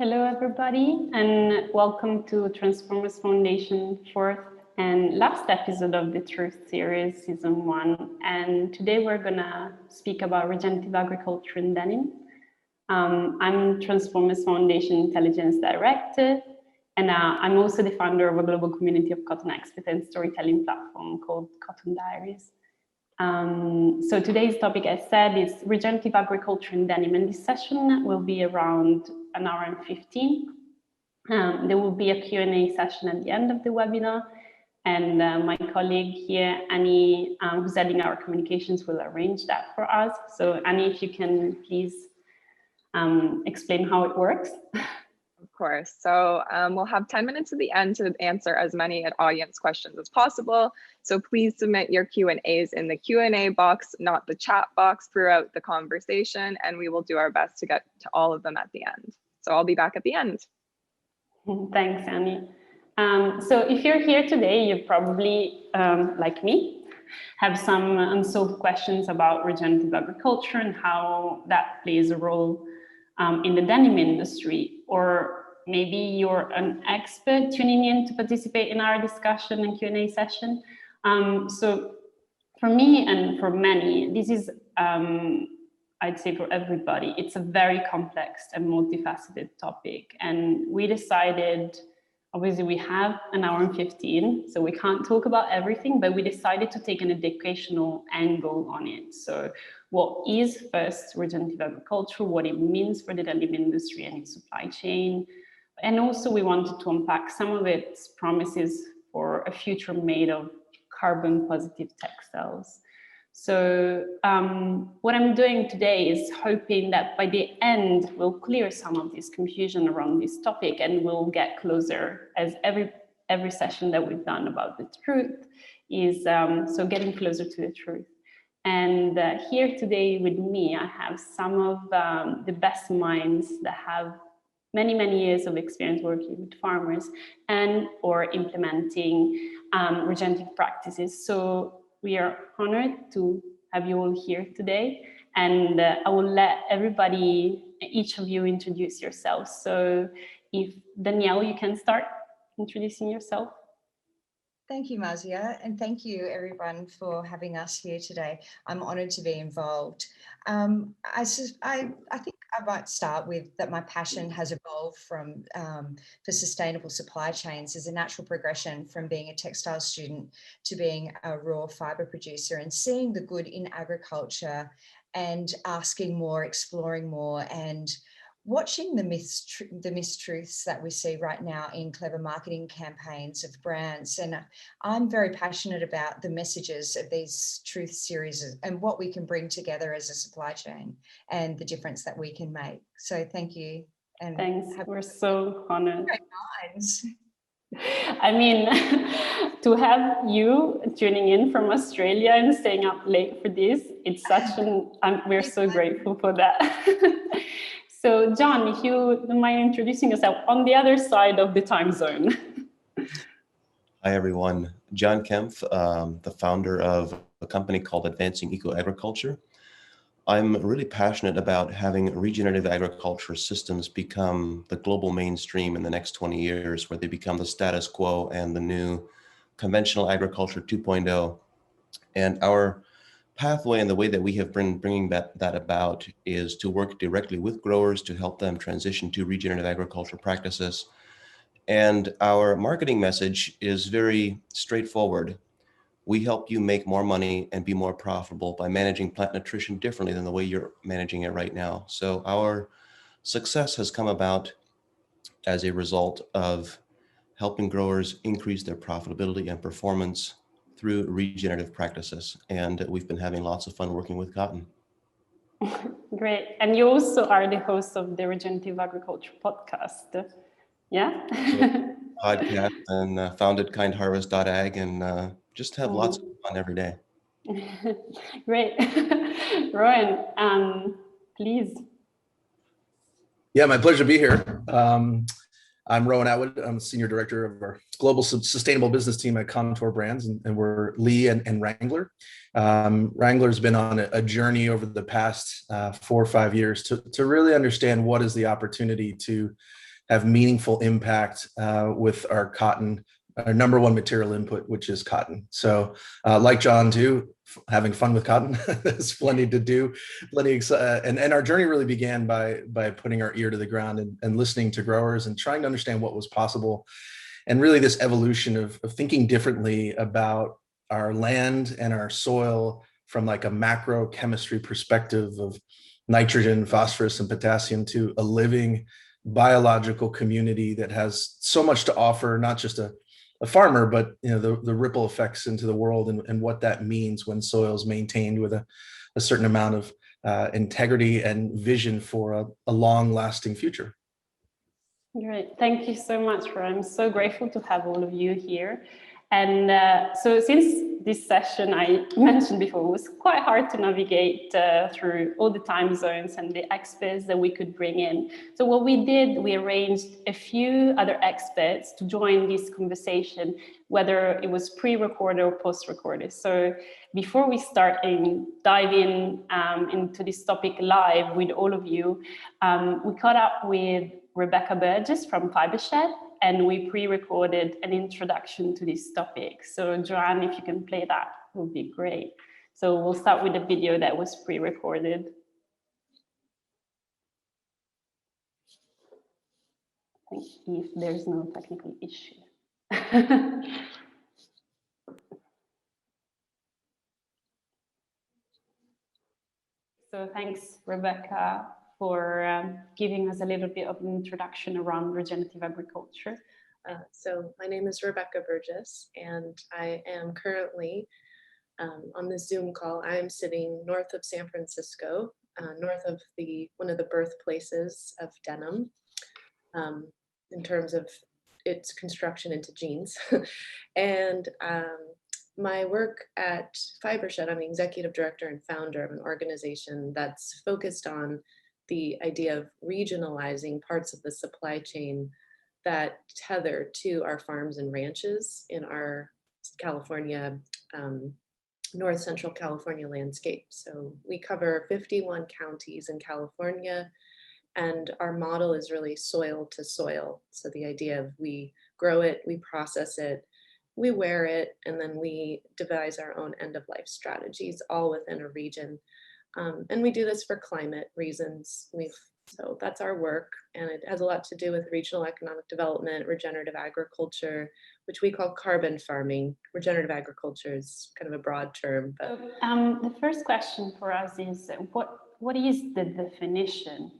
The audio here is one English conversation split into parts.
Hello, everybody, and welcome to Transformers Foundation 4th and last episode of the Truth Series, Season 1. And today we're gonna speak about regenerative agriculture in denim. I'm Transformers Foundation Intelligence Director, and I'm also the founder of a global community of cotton experts and storytelling platform called Cotton Diaries. So today's topic, as said, is regenerative agriculture in denim, and this session will be around an hour and 15. There will be a Q&A session at the end of the webinar, and my colleague here, Annie, who's heading our communications, will arrange that for us. So Annie, if you can please explain how it works. Of course. So we'll have 10 minutes at the end to answer as many audience questions as possible. So please submit your Q&As in the Q&A box, not the chat box, throughout the conversation, and we will do our best to get to all of them at the end. So I'll be back at the end. Thanks, Annie. So if you're here today, you probably, like me, have some unsolved questions about regenerative agriculture and how that plays a role in the denim industry, or maybe you're an expert tuning in to participate in our discussion and Q&A session. So for me and for many, this is, I'd say for everybody, it's a very complex and multifaceted topic. And we decided, obviously we have an hour and 15, so we can't talk about everything, but we decided to take an educational angle on it. So what is first regenerative agriculture, what it means for the denim industry and its supply chain. And also we wanted to unpack some of its promises for a future made of carbon positive textiles. So what I'm doing today is hoping that by the end, we'll clear some of this confusion around this topic, and we'll get closer, as every session that we've done about the truth is so getting closer to the truth. And here today with me, I have some of the best minds that have many, many years of experience working with farmers and or implementing regenerative practices. So we are honored to have you all here today. And I will let everybody, each of you, introduce yourselves. So if Danielle, you can start introducing yourself. Thank you, Marzia, and thank you everyone for having us here today. I'm honoured to be involved. I think I might start with that my passion has evolved from for sustainable supply chains as a natural progression from being a textile student to being a raw fibre producer, and seeing the good in agriculture and asking more, exploring more, and watching the mistruths that we see right now in clever marketing campaigns of brands. And I'm very passionate about the messages of these truth series and what we can bring together as a supply chain and the difference that we can make. So thank you. And thanks, we're so honored. Great minds. I mean, to have you tuning in from Australia and staying up late for this, it's such we're so grateful for that. So John, if you don't mind introducing yourself on the other side of the time zone. Hi, everyone. John Kemp, the founder of a company called Advancing Eco-Agriculture. I'm really passionate about having regenerative agriculture systems become the global mainstream in the next 20 years, where they become the status quo and the new conventional agriculture 2.0. And our pathway and the way that we have been bringing that about is to work directly with growers to help them transition to regenerative agriculture practices. And our marketing message is very straightforward. We help you make more money and be more profitable by managing plant nutrition differently than the way you're managing it right now. So our success has come about as a result of helping growers increase their profitability and performance through regenerative practices. And we've been having lots of fun working with cotton. Great. And you also are the host of the Regenerative Agriculture podcast. Yeah? Podcast and founded kindharvest.ag and just have lots of fun every day. Great. Roian, please. Yeah, my pleasure to be here. I'm Roian Atwood. I'm Senior Director of our Global Sustainable Business Team at Kontoor Brands, and we're Lee and Wrangler. Wrangler's been on a journey over the past 4 or 5 years to really understand what is the opportunity to have meaningful impact with our cotton, our number one material input, which is cotton. So like John too, having fun with cotton. There's plenty to do, and our journey really began by putting our ear to the ground and listening to growers and trying to understand what was possible. And really this evolution of thinking differently about our land and our soil from like a macro chemistry perspective of nitrogen, phosphorus, and potassium to a living biological community that has so much to offer, not just a farmer, but the ripple effects into the world and what that means when soil is maintained with a certain amount of integrity and vision for a long-lasting future. Great, thank you so much, Roy. I'm so grateful to have all of you here. And so since this session, I mentioned before, was quite hard to navigate through all the time zones and the experts that we could bring in. So what we did, we arranged a few other experts to join this conversation, whether it was pre-recorded or post-recorded. So before we start and dive in into this topic live with all of you, we caught up with Rebecca Burgess from Fibershed, and we pre-recorded an introduction to this topic. So Joanne, if you can play that, would be great. So we'll start with a video that was pre-recorded. If there's no technical issue. So thanks, Rebecca, for giving us a little bit of an introduction around regenerative agriculture. So my name is Rebecca Burgess, and I am currently on this Zoom call. I am sitting north of San Francisco, north of one of the birthplaces of denim, in terms of its construction into jeans. And my work at Fibershed, I'm the executive director and founder of an organization that's focused on the idea of regionalizing parts of the supply chain that tether to our farms and ranches in our California, North Central California landscape. So we cover 51 counties in California, and our model is really soil to soil. So the idea of we grow it, we process it, we wear it, and then we devise our own end-of-life strategies, all within a region. And we do this for climate reasons. So that's our work, and it has a lot to do with regional economic development, regenerative agriculture, which we call carbon farming. Regenerative agriculture is kind of a broad term. But the first question for us is, what is the definition,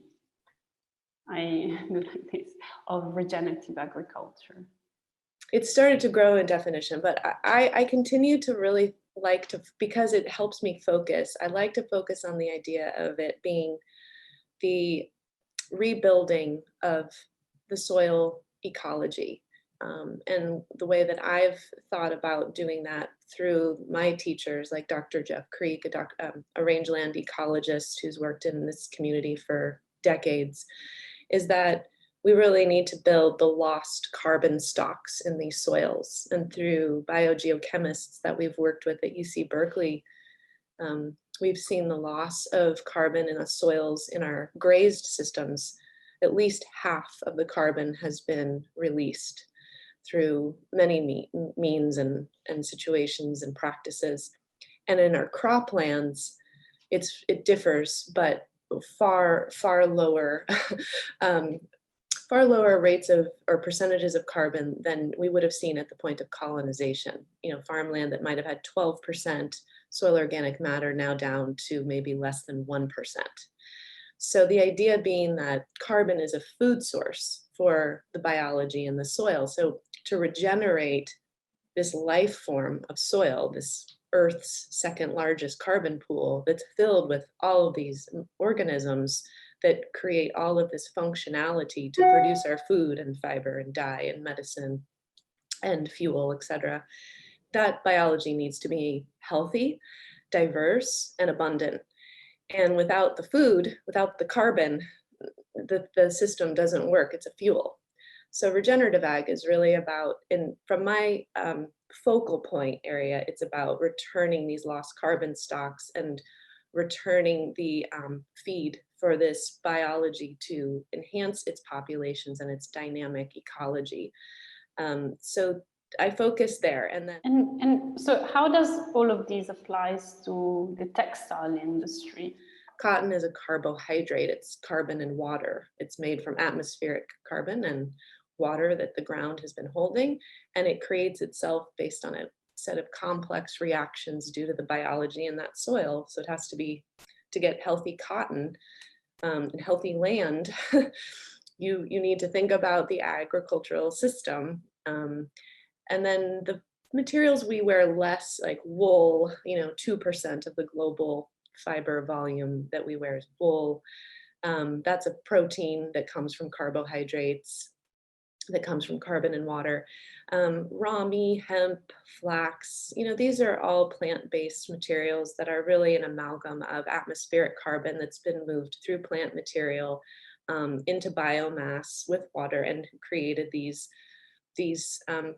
I do like this, of regenerative agriculture? It started to grow in definition, but I continue to really like to, because it helps me focus, I like to focus on the idea of it being the rebuilding of the soil ecology. And the way that I've thought about doing that through my teachers, like Dr. Jeff Creek, a rangeland ecologist who's worked in this community for decades, is that we really need to build the lost carbon stocks in these soils. And through biogeochemists that we've worked with at UC Berkeley, we've seen the loss of carbon in the soils in our grazed systems. At least half of the carbon has been released through many means and situations and practices. And in our croplands, it differs, but far lower far lower rates of or percentages of carbon than we would have seen at the point of colonization. Farmland that might have had 12% soil organic matter now down to maybe less than 1%. So the idea being that carbon is a food source for the biology in the soil. So to regenerate this life form of soil, this Earth's second largest carbon pool that's filled with all of these organisms that create all of this functionality to produce our food and fiber and dye and medicine and fuel, etc. That biology needs to be healthy, diverse, and abundant. And without the food, without the carbon, the system doesn't work. It's a fuel. So regenerative ag is really about, from my focal point area, it's about returning these lost carbon stocks and returning the feed for this biology to enhance its populations and its dynamic ecology. So I focus there. And then and so how does all of these applies to the textile industry? Cotton is a carbohydrate. It's carbon and water. It's made from atmospheric carbon and water that the ground has been holding, and it creates itself based on a set of complex reactions due to the biology in that soil. So it has to be, to get healthy cotton and healthy land, you need to think about the agricultural system. And then the materials we wear less, like wool, 2% of the global fiber volume that we wear is wool. That's a protein that comes from carbohydrates, that comes from carbon and water. Rami, hemp, flax, these are all plant-based materials that are really an amalgam of atmospheric carbon that's been moved through plant material into biomass with water and created these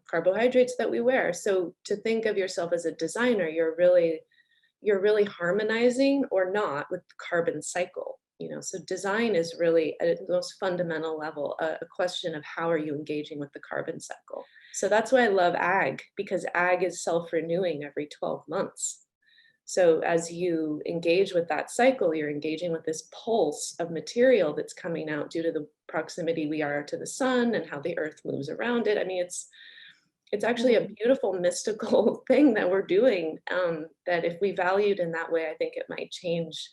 carbohydrates that we wear. So to think of yourself as a designer, you're really harmonizing or not with the carbon cycle. So design is really at the most fundamental level a question of how are you engaging with the carbon cycle. So that's why I love ag, because ag is self-renewing every 12 months. So as you engage with that cycle, you're engaging with this pulse of material that's coming out due to the proximity we are to the sun and how the earth moves around it. I mean, it's actually a beautiful mystical thing that we're doing, that if we valued in that way, I think it might change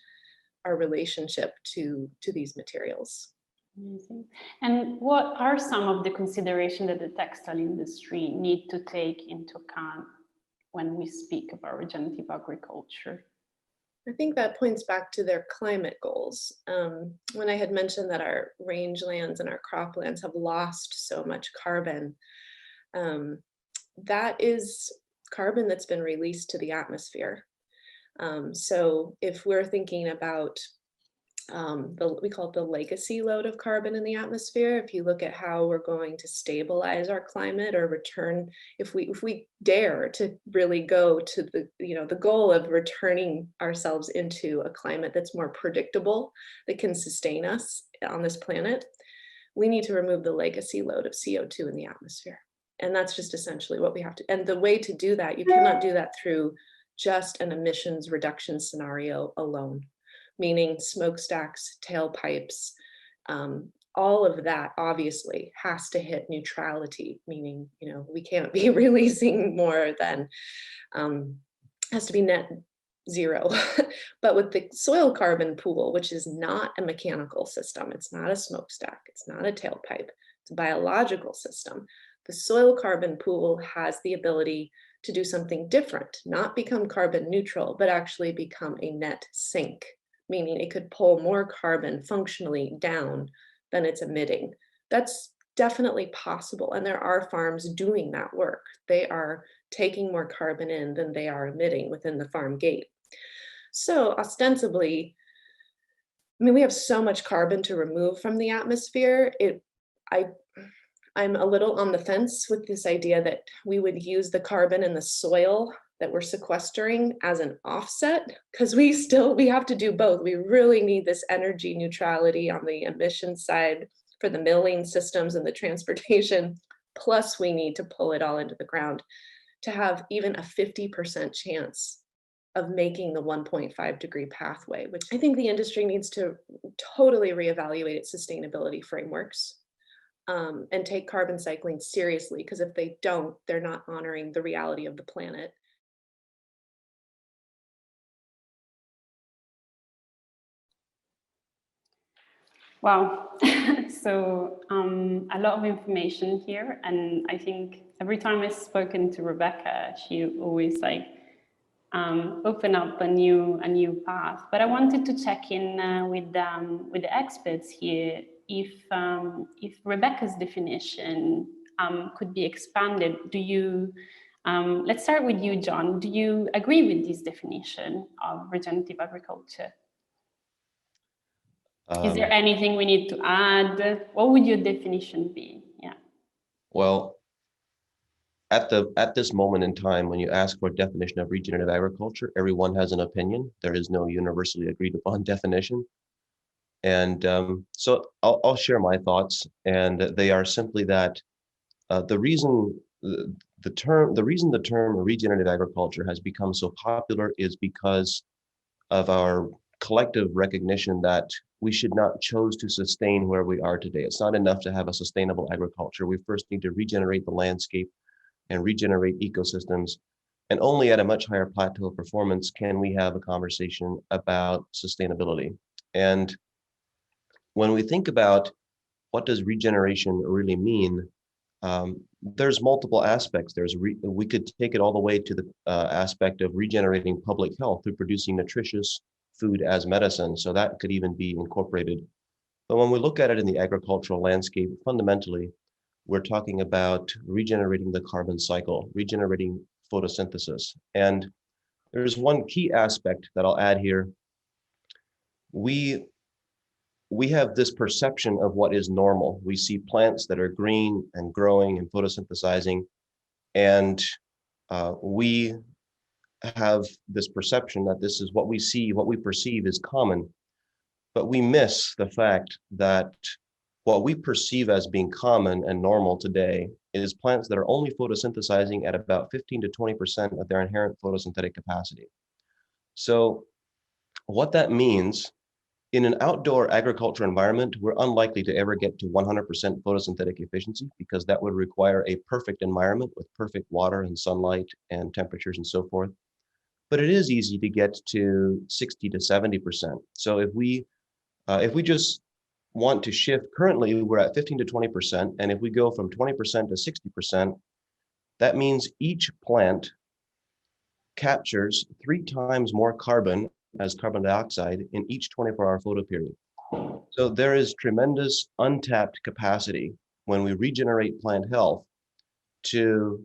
our relationship to these materials. Amazing. And what are some of the considerations that the textile industry need to take into account when we speak about regenerative agriculture? I think that points back to their climate goals. When I had mentioned that our rangelands and our croplands have lost so much carbon, that is carbon that's been released to the atmosphere. So if we're thinking about we call it the legacy load of carbon in the atmosphere, if you look at how we're going to stabilize our climate or return, if we dare to really go to the goal of returning ourselves into a climate that's more predictable, that can sustain us on this planet, we need to remove the legacy load of CO2 in the atmosphere. And that's just essentially what we have to, and the way to do that, you cannot do that through just an emissions reduction scenario alone, meaning smokestacks, tailpipes, all of that obviously has to hit neutrality, meaning, we can't be releasing more than, has to be net zero. But with the soil carbon pool, which is not a mechanical system, it's not a smokestack, it's not a tailpipe, it's a biological system. The soil carbon pool has the ability to do something different, not become carbon neutral, but actually become a net sink, meaning it could pull more carbon functionally down than it's emitting. That's definitely possible. And there are farms doing that work. They are taking more carbon in than they are emitting within the farm gate. So ostensibly, we have so much carbon to remove from the atmosphere. I'm a little on the fence with this idea that we would use the carbon in the soil that we're sequestering as an offset, because we have to do both. We really need this energy neutrality on the emission side for the milling systems and the transportation, plus we need to pull it all into the ground to have even a 50% chance of making the 1.5 degree pathway, which I think the industry needs to totally reevaluate its sustainability frameworks. And take carbon cycling seriously, because if they don't, they're not honoring the reality of the planet. Wow. So a lot of information here. And I think every time I've spoken to Rebecca, she always open up a new path. But I wanted to check in with the experts here if Rebecca's definition could be expanded. Do you, let's start with you, John. Do you agree with this definition of regenerative agriculture? Is there anything we need to add? What would your definition be? Yeah. Well, at this moment in time, when you ask for a definition of regenerative agriculture, everyone has an opinion. There is no universally agreed upon definition. And so I'll share my thoughts, and they are simply that the reason the term regenerative agriculture has become so popular is because of our collective recognition that we should not choose to sustain where we are today. It's not enough to have a sustainable agriculture. We first need to regenerate the landscape and regenerate ecosystems. And only at a much higher plateau of performance can we have a conversation about sustainability. And when we think about what does regeneration really mean, there's multiple aspects. We could take it all the way to the aspect of regenerating public health through producing nutritious food as medicine. So that could even be incorporated. But when we look at it in the agricultural landscape, fundamentally, we're talking about regenerating the carbon cycle, regenerating photosynthesis. And there's one key aspect that I'll add here. We have this perception of what is normal. We see plants that are green and growing and photosynthesizing, and we have this perception that this is what we see, what we perceive is common. But we miss the fact that what we perceive as being common and normal today is plants that are only photosynthesizing at about 15 to 20% of their inherent photosynthetic capacity. So what that means, in an outdoor agriculture environment, we're unlikely to ever get to 100% photosynthetic efficiency because that would require a perfect environment with perfect water and sunlight and temperatures and so forth. But it is easy to get to 60 to 70%. So if we just want to shift, currently we're at 15 to 20%, and if we go from 20% to 60%, that means each plant captures 3 times more carbon as carbon dioxide in each 24-hour photo period. So there is tremendous untapped capacity when we regenerate plant health to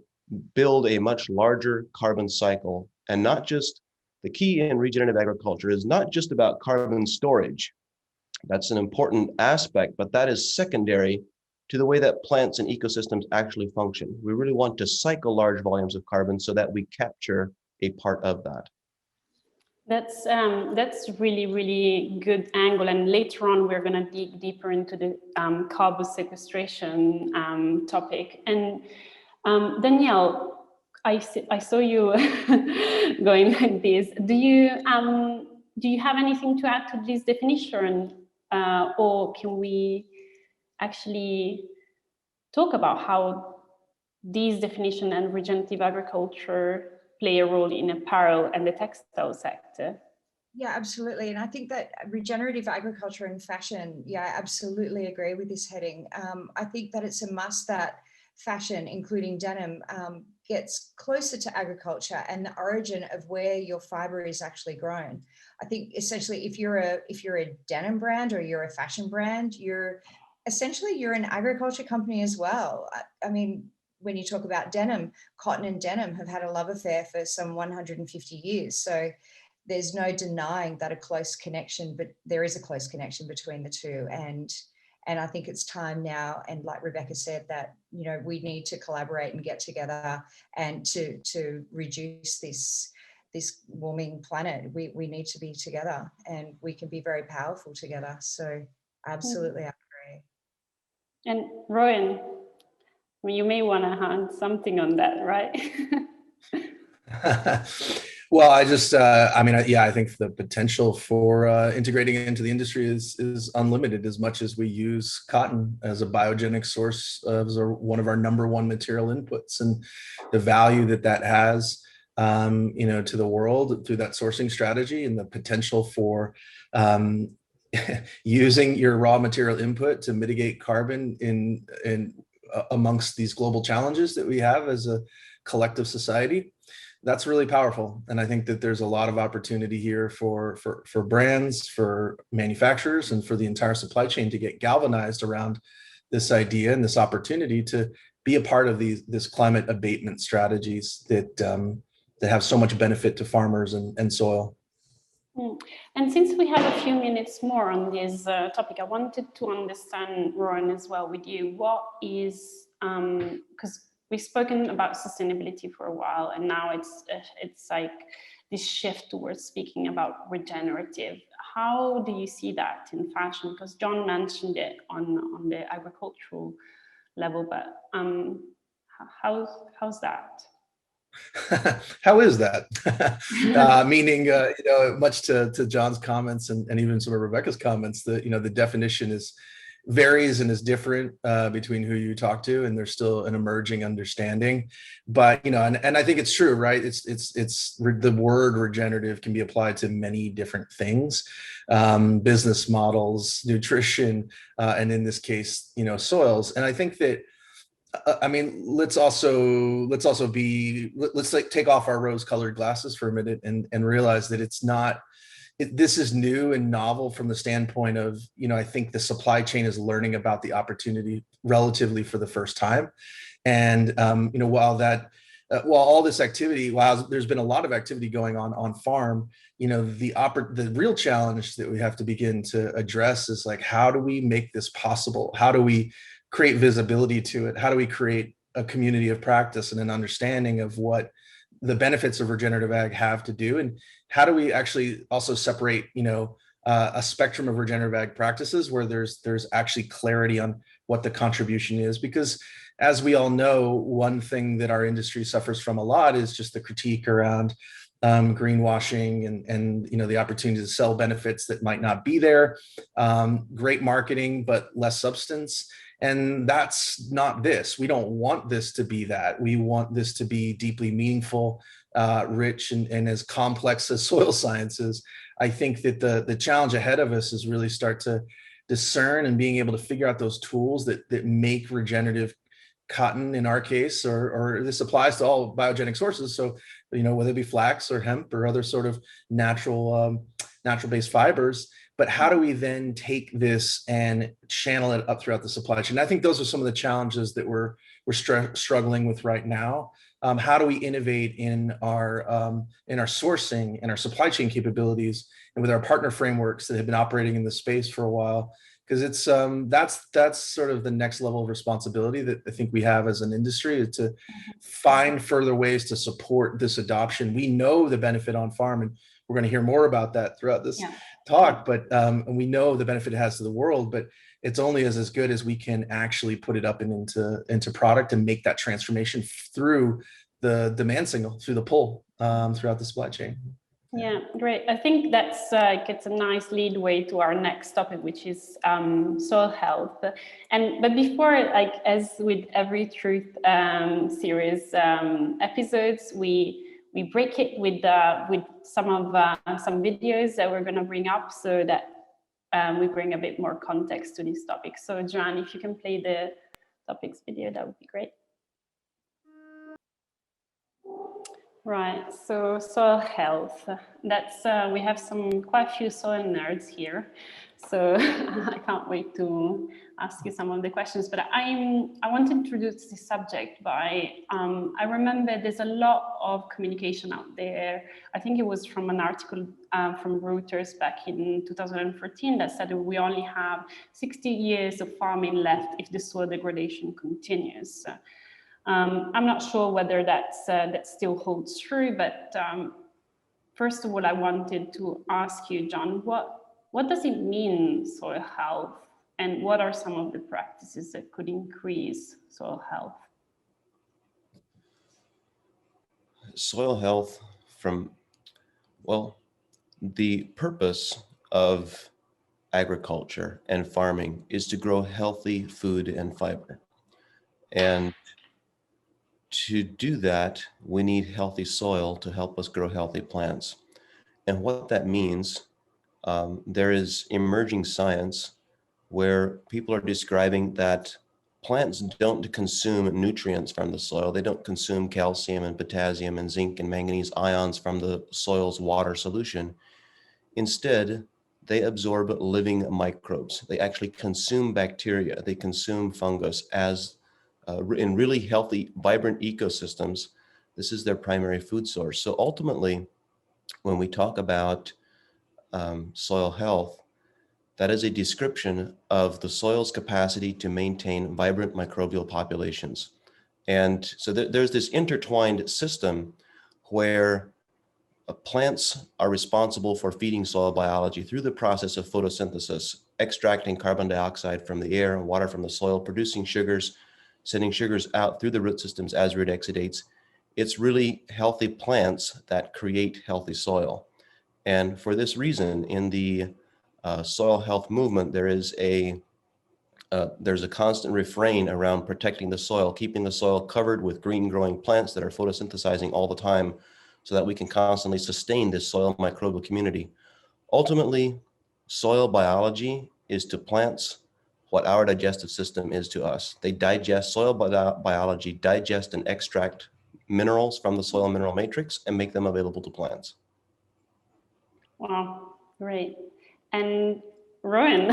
build a much larger carbon cycle. And not just, the key in regenerative agriculture is not just about carbon storage. That's an important aspect, but that is secondary to the way that plants and ecosystems actually function. We really want to cycle large volumes of carbon so that we capture a part of that. That's really, really good angle. And later on, we're going to dig deeper into the carbon sequestration topic. And Danielle, I saw you going like this. Do you have anything to add to this definition, or can we actually talk about how these definition and regenerative agriculture play a role in apparel and the textile sector? Yeah, absolutely. And I think that regenerative agriculture and fashion, yeah, I absolutely agree with this heading. I think that it's a must that fashion, including denim, gets closer to agriculture and the origin of where your fiber is actually grown. I think essentially if you're a denim brand or you're a fashion brand, you're an agriculture company as well. I mean, when you talk about denim, cotton and denim have had a love affair for some 150 years. So there's no denying that a close connection, but there is a close connection between the two. And I think it's time now, and like Rebecca said, that, you know, we need to collaborate and get together and to reduce this warming planet. We need to be together, and we can be very powerful together. So absolutely, I agree. And Roian, you may want to add something on that, right? Well, I think the potential for integrating into the industry is unlimited. As much as we use cotton as a biogenic source, as one of our #1 material inputs, and the value that has, to the world through that sourcing strategy, and the potential for using your raw material input to mitigate carbon in amongst these global challenges that we have as a collective society. That's really powerful. And I think that there's a lot of opportunity here for brands, for manufacturers, and for the entire supply chain to get galvanized around this idea and this opportunity to be a part of this climate abatement strategies that have so much benefit to farmers and soil. And since we have a few minutes more on this topic, I wanted to understand, Roian, as well with you, what is, because we've spoken about sustainability for a while, and now it's like this shift towards speaking about regenerative. how do you see that in fashion? Because John mentioned it on the agricultural level, but how's that? How is that? Meaning, much to John's comments and even some of Rebecca's comments, that the definition varies and is different between who you talk to, and there's still an emerging understanding. But and I think it's true, right? It's the word regenerative can be applied to many different things, business models, nutrition, and in this case, soils. And I think that let's take off our rose-colored glasses for a minute and realize that it's not. This is new and novel from the standpoint of, I think the supply chain is learning about the opportunity relatively for the first time. And, while there's been a lot of activity going on farm, the real challenge that we have to begin to address is like, how do we make this possible? How do we create visibility to it? How do we create a community of practice and an understanding of what the benefits of regenerative ag have to do, and how do we actually also separate a spectrum of regenerative ag practices where there's actually clarity on what the contribution is? Because as we all know, one thing that our industry suffers from a lot is just the critique around greenwashing and the opportunity to sell benefits that might not be there, great marketing but less substance. And that's not this. We don't want this to be that. We want this to be deeply meaningful, rich, and as complex as soil science is. I think that the challenge ahead of us is really start to discern and being able to figure out those tools that make regenerative cotton, in our case, or this applies to all biogenic sources. So, whether it be flax or hemp or other sort of natural-based fibers. But how do we then take this and channel it up throughout the supply chain? I think those are some of the challenges that we're struggling with right now. How do we innovate in our sourcing and our supply chain capabilities, and with our partner frameworks that have been operating in the space for a while? Because it's that's sort of the next level of responsibility that I think we have as an industry, is to find further ways to support this adoption. We know the benefit on farm, and we're going to hear more about that throughout this talk, but and we know the benefit it has to the world, but it's only as good as we can actually put it up and into product and make that transformation through the demand signal, through the pull throughout the supply chain. Yeah, great. I think that's it's a nice lead way to our next topic, which is soil health. But before, as with every truth series episodes, we break it with some videos that we're going to bring up, so that we bring a bit more context to this topic. So Joanne, if you can play the topics video, that would be great. Right, so soil health. That's we have quite a few soil nerds here, so I can't wait to ask you some of the questions. But I want to introduce this subject by I remember there's a lot of communication out there. I think it was from an article from Reuters back in 2014 that said we only have 60 years of farming left if the soil degradation continues. I'm not sure whether that still holds true, but first of all, I wanted to ask you, John, what does it mean, soil health, and what are some of the practices that could increase soil health? Soil health the purpose of agriculture and farming is to grow healthy food and fiber. And to do that, we need healthy soil to help us grow healthy plants. And what that means, there is emerging science where people are describing that plants don't consume nutrients from the soil. They don't consume calcium and potassium and zinc and manganese ions from the soil's water solution. Instead, they absorb living microbes. They actually consume bacteria. They consume fungus as in really healthy, vibrant ecosystems. This is their primary food source. So ultimately, when we talk about soil health, that is a description of the soil's capacity to maintain vibrant microbial populations. And so there's this intertwined system where Plants are responsible for feeding soil biology through the process of photosynthesis, extracting carbon dioxide from the air and water from the soil, producing sugars, sending sugars out through the root systems as root exudates. It's really healthy plants that create healthy soil. And for this reason, in the soil health movement, there's a constant refrain around protecting the soil, keeping the soil covered with green growing plants that are photosynthesizing all the time so that we can constantly sustain this soil microbial community. Ultimately, soil biology is to plants what our digestive system is to us. They digest, soil biology digest and extract minerals from the soil mineral matrix and make them available to plants. Wow, great. And Roian,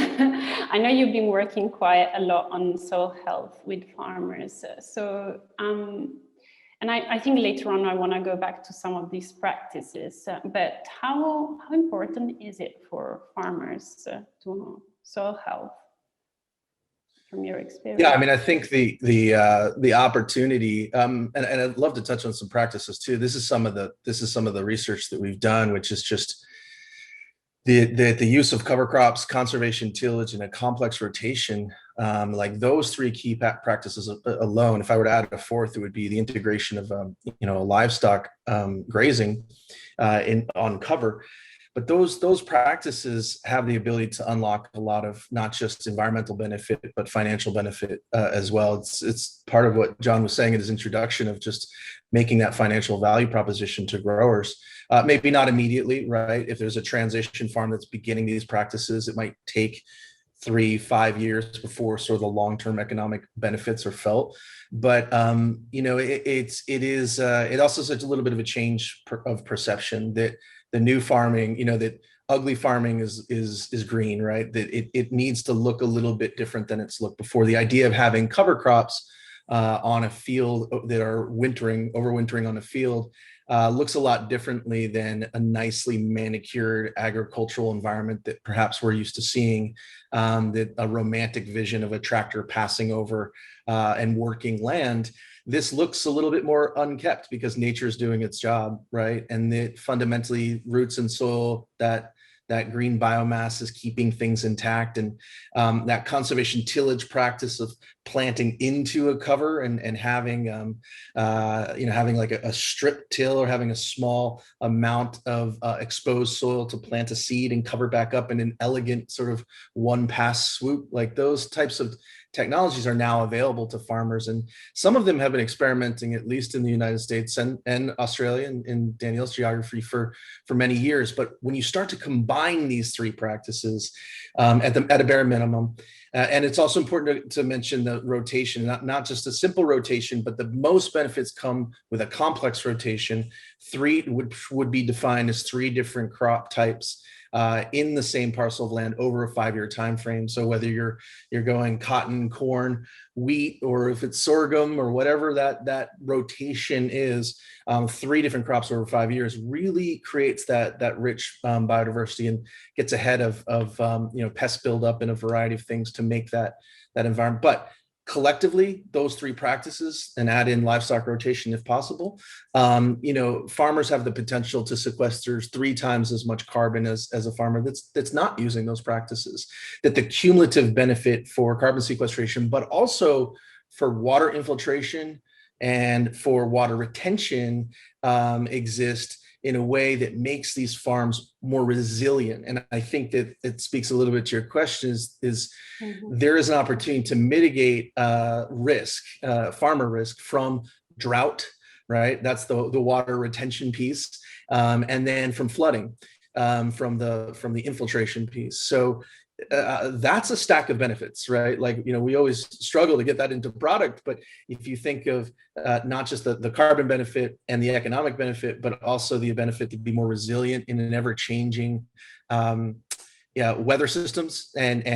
I know you've been working quite a lot on soil health with farmers. So, and I think later on I want to go back to some of these practices. But how important is it for farmers to soil health, from your experience? Yeah, I mean, I think the opportunity, and I'd love to touch on some practices too. This is some of the research that we've done, which is just the use of cover crops, conservation, tillage, and a complex rotation. Like those three key practices alone, if I were to add a fourth, it would be the integration of livestock grazing on cover. But those practices have the ability to unlock a lot of not just environmental benefit, but financial benefit as well. It's part of what John was saying in his introduction of just making that financial value proposition to growers. Maybe not immediately, right? If there's a transition farm that's beginning these practices, it might take 3-5 years before sort of the long-term economic benefits are felt. But it also is a little bit of a change of perception that the new farming, that ugly farming is green, right? That it needs to look a little bit different than it's looked before. The idea of having cover crops on a field that are overwintering on a field looks a lot differently than a nicely manicured agricultural environment that perhaps we're used to seeing, that a romantic vision of a tractor passing over and working land. This looks a little bit more unkept because nature is doing its job, right? And that fundamentally roots and soil, that green biomass is keeping things intact, and that conservation tillage practice of planting into a cover and having having like a strip till or having a small amount of exposed soil to plant a seed and cover back up in an elegant sort of one pass swoop. Like those types of technologies are now available to farmers, and some of them have been experimenting, at least in the United States and Australia in Danielle's geography for many years. But when you start to combine these three practices at a bare minimum, and it's also important to mention the rotation, not just a simple rotation, but the most benefits come with a complex rotation. Three would be defined as 3 different crop types in the same parcel of land over a 5-year time frame. So whether you're going cotton, corn, wheat, or if it's sorghum or whatever that rotation is, 3 different crops over 5 years really creates that rich biodiversity and gets ahead of pest buildup and a variety of things to make that environment. But collectively, those 3 practices, and add in livestock rotation if possible, farmers have the potential to sequester 3 times as much carbon as a farmer that's not using those practices. That the cumulative benefit for carbon sequestration, but also for water infiltration and for water retention exist in a way that makes these farms more resilient. And I think that it speaks a little bit to your question is there is an opportunity to mitigate risk, farmer risk from drought, right? That's the water retention piece. And then from flooding, from the infiltration piece. So that's a stack of benefits, right? Like, we always struggle to get that into product, but if you think of not just the carbon benefit and the economic benefit, but also the benefit to be more resilient in an ever-changing weather systems and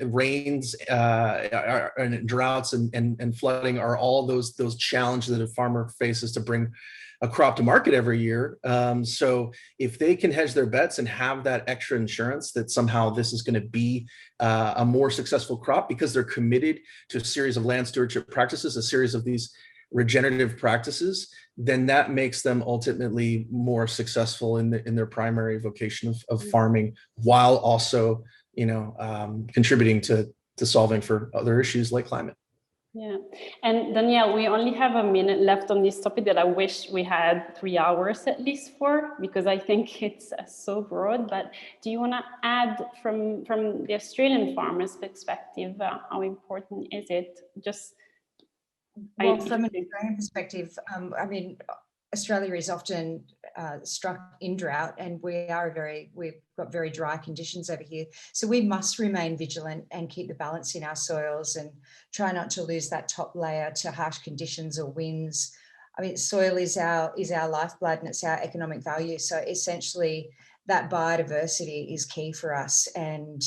rains and droughts and flooding are all those challenges that a farmer faces to bring a crop to market every year. So if they can hedge their bets and have that extra insurance that somehow this is going to be a more successful crop because they're committed to a series of land stewardship practices, a series of these regenerative practices, then that makes them ultimately more successful in their primary vocation of farming, while also, contributing to solving for other issues like climate. Yeah, and Danielle, we only have a minute left on this topic that I wish we had 3 hours at least for, because I think it's so broad. But do you want to add from the Australian farmers' perspective, how important is it? Well, from an Australian perspective, Australia is often struck in drought, and we've got very dry conditions over here. So we must remain vigilant and keep the balance in our soils and try not to lose that top layer to harsh conditions or winds. Soil is our lifeblood, and it's our economic value. So essentially, that biodiversity is key for us. And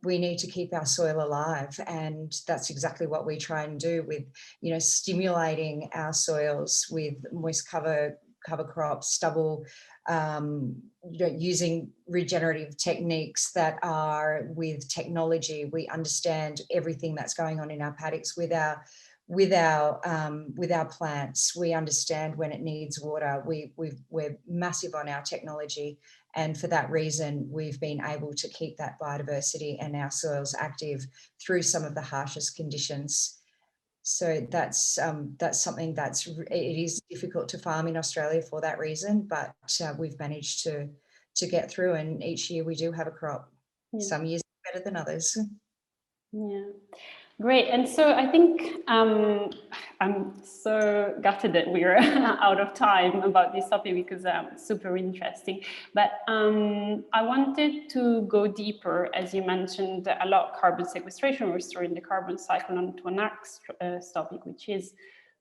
we need to keep our soil alive, and that's exactly what we try and do with, stimulating our soils with moist cover crops, stubble, using regenerative techniques that are with technology. We understand everything that's going on in our paddocks with our plants. We understand when it needs water. We're massive on our technology. And for that reason, we've been able to keep that biodiversity and our soils active through some of the harshest conditions. So that's something it is difficult to farm in Australia for that reason, but we've managed to get through, and each year we do have a crop. Yeah. Some years better than others. Yeah. Great. And so I think I'm so gutted that we're out of time about this topic, because it's super interesting. But I wanted to go deeper, as you mentioned a lot, carbon sequestration, restoring the carbon cycle, onto our next topic, which is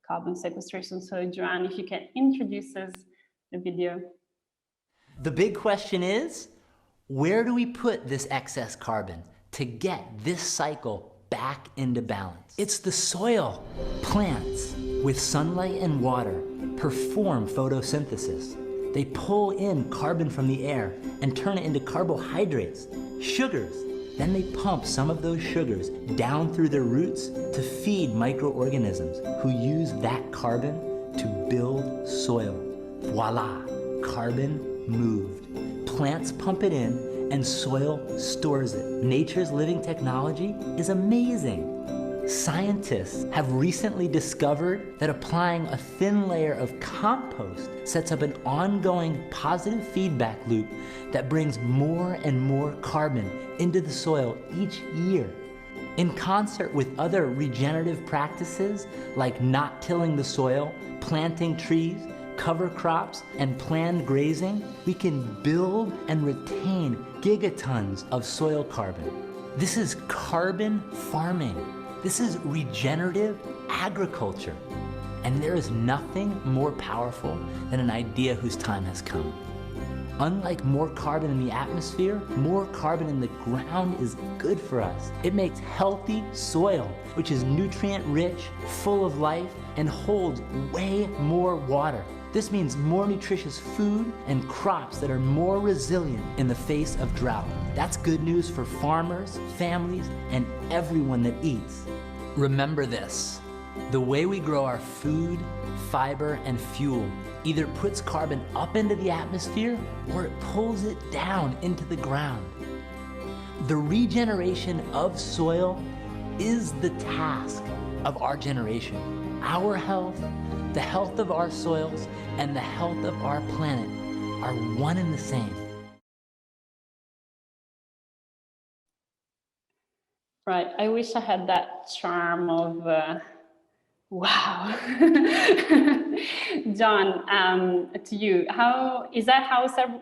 carbon sequestration. So Joanne, if you can introduce us the video. The big question is, where do we put this excess carbon to get this cycle back into balance? It's the soil. Plants, with sunlight and water, perform photosynthesis. They pull in carbon from the air and turn it into carbohydrates, sugars. Then they pump some of those sugars down through their roots to feed microorganisms who use that carbon to build soil. Voila, carbon moved. Plants pump it in, and soil stores it. Nature's living technology is amazing. Scientists have recently discovered that applying a thin layer of compost sets up an ongoing positive feedback loop that brings more and more carbon into the soil each year. In concert with other regenerative practices like not tilling the soil, planting trees, cover crops, and planned grazing, we can build and retain gigatons of soil carbon. This is carbon farming. This is regenerative agriculture. And there is nothing more powerful than an idea whose time has come. Unlike more carbon in the atmosphere, more carbon in the ground is good for us. It makes healthy soil, which is nutrient rich, full of life, and holds way more water. This means more nutritious food and crops that are more resilient in the face of drought. That's good news for farmers, families, and everyone that eats. Remember this: the way we grow our food, fiber, and fuel either puts carbon up into the atmosphere or it pulls it down into the ground. The regeneration of soil is the task of our generation. Our health, the health of our soils, and the health of our planet are one and the same. Right. I wish I had that charm of, wow. John, to you, how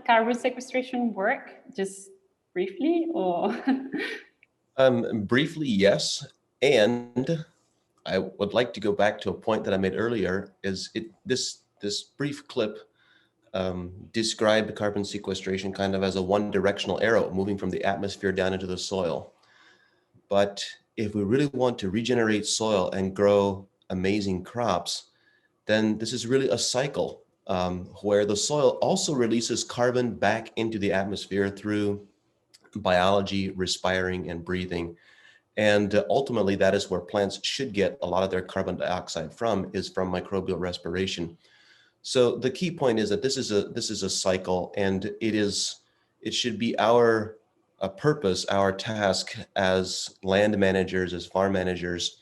carbon sequestration work? Just briefly, or? Briefly, yes. And I would like to go back to a point that I made earlier. This brief clip described carbon sequestration kind of as a one-directional arrow moving from the atmosphere down into the soil. But if we really want to regenerate soil and grow amazing crops, then this is really a cycle where the soil also releases carbon back into the atmosphere through biology, respiring, and breathing. And ultimately, that is where plants should get a lot of their carbon dioxide from, is from microbial respiration. So the key point is that this is a cycle, and it should be our purpose, our task as land managers, as farm managers,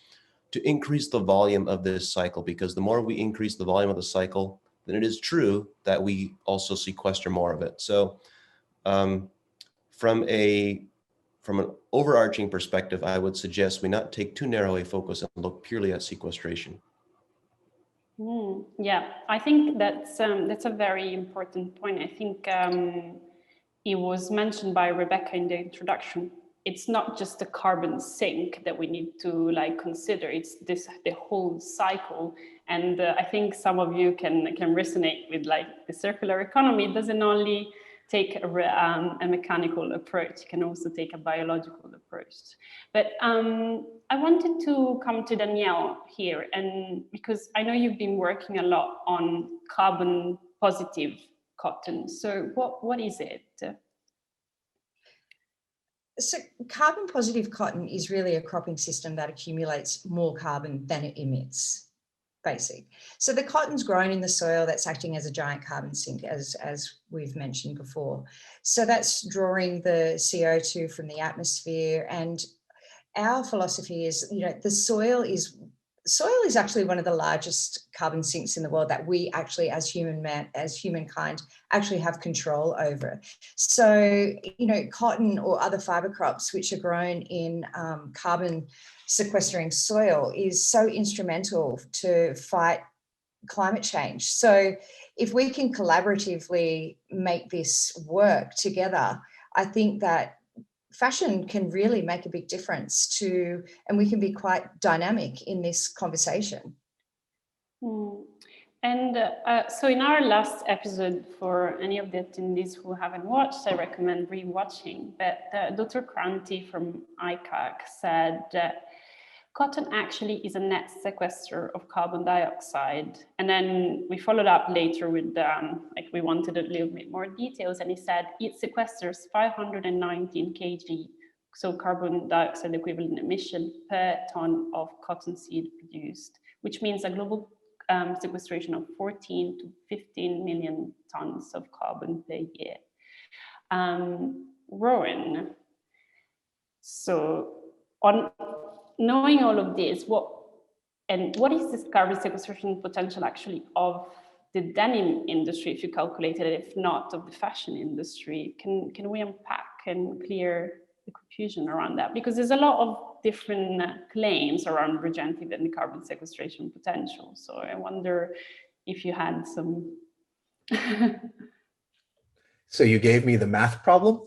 to increase the volume of this cycle, because the more we increase the volume of the cycle, then it is true that we also sequester more of it. So from an overarching perspective, I would suggest we not take too narrow a focus and look purely at sequestration. Yeah, I think that's a very important point. I think it was mentioned by Rebecca in the introduction. It's not just the carbon sink that we need to consider. It's the whole cycle. And I think some of you can resonate with the circular economy. It doesn't only take a mechanical approach, it can also take a biological approach. But I wanted to come to Danielle here, and because I know you've been working a lot on carbon positive cotton. So what is it? So carbon positive cotton is really a cropping system that accumulates more carbon than it emits. Basic. So the cotton's grown in the soil that's acting as a giant carbon sink, as we've mentioned before. So that's drawing the CO2 from the atmosphere. And our philosophy is, the soil is actually one of the largest carbon sinks in the world that we actually, as humankind, actually have control over. So, cotton or other fiber crops which are grown in carbon sequestering soil is so instrumental to fight climate change. So if we can collaboratively make this work together, I think that fashion can really make a big difference and we can be quite dynamic in this conversation. And so in our last episode, for any of the attendees who haven't watched, I recommend re-watching. But Dr. Kranti from ICAC said that cotton actually is a net sequester of carbon dioxide. And then we followed up later with, we wanted a little bit more details, and he said it sequesters 519 kg, so carbon dioxide equivalent emission per ton of cottonseed produced, which means a global sequestration of 14 to 15 million tons of carbon per year. Roian, so on knowing all of this, what is this carbon sequestration potential actually of the denim industry, if you calculate it, if not of the fashion industry? Can we unpack and clear the confusion around that? Because there's a lot of different claims around regenerative and carbon sequestration potential. So I wonder if you had some. So you gave me the math problem?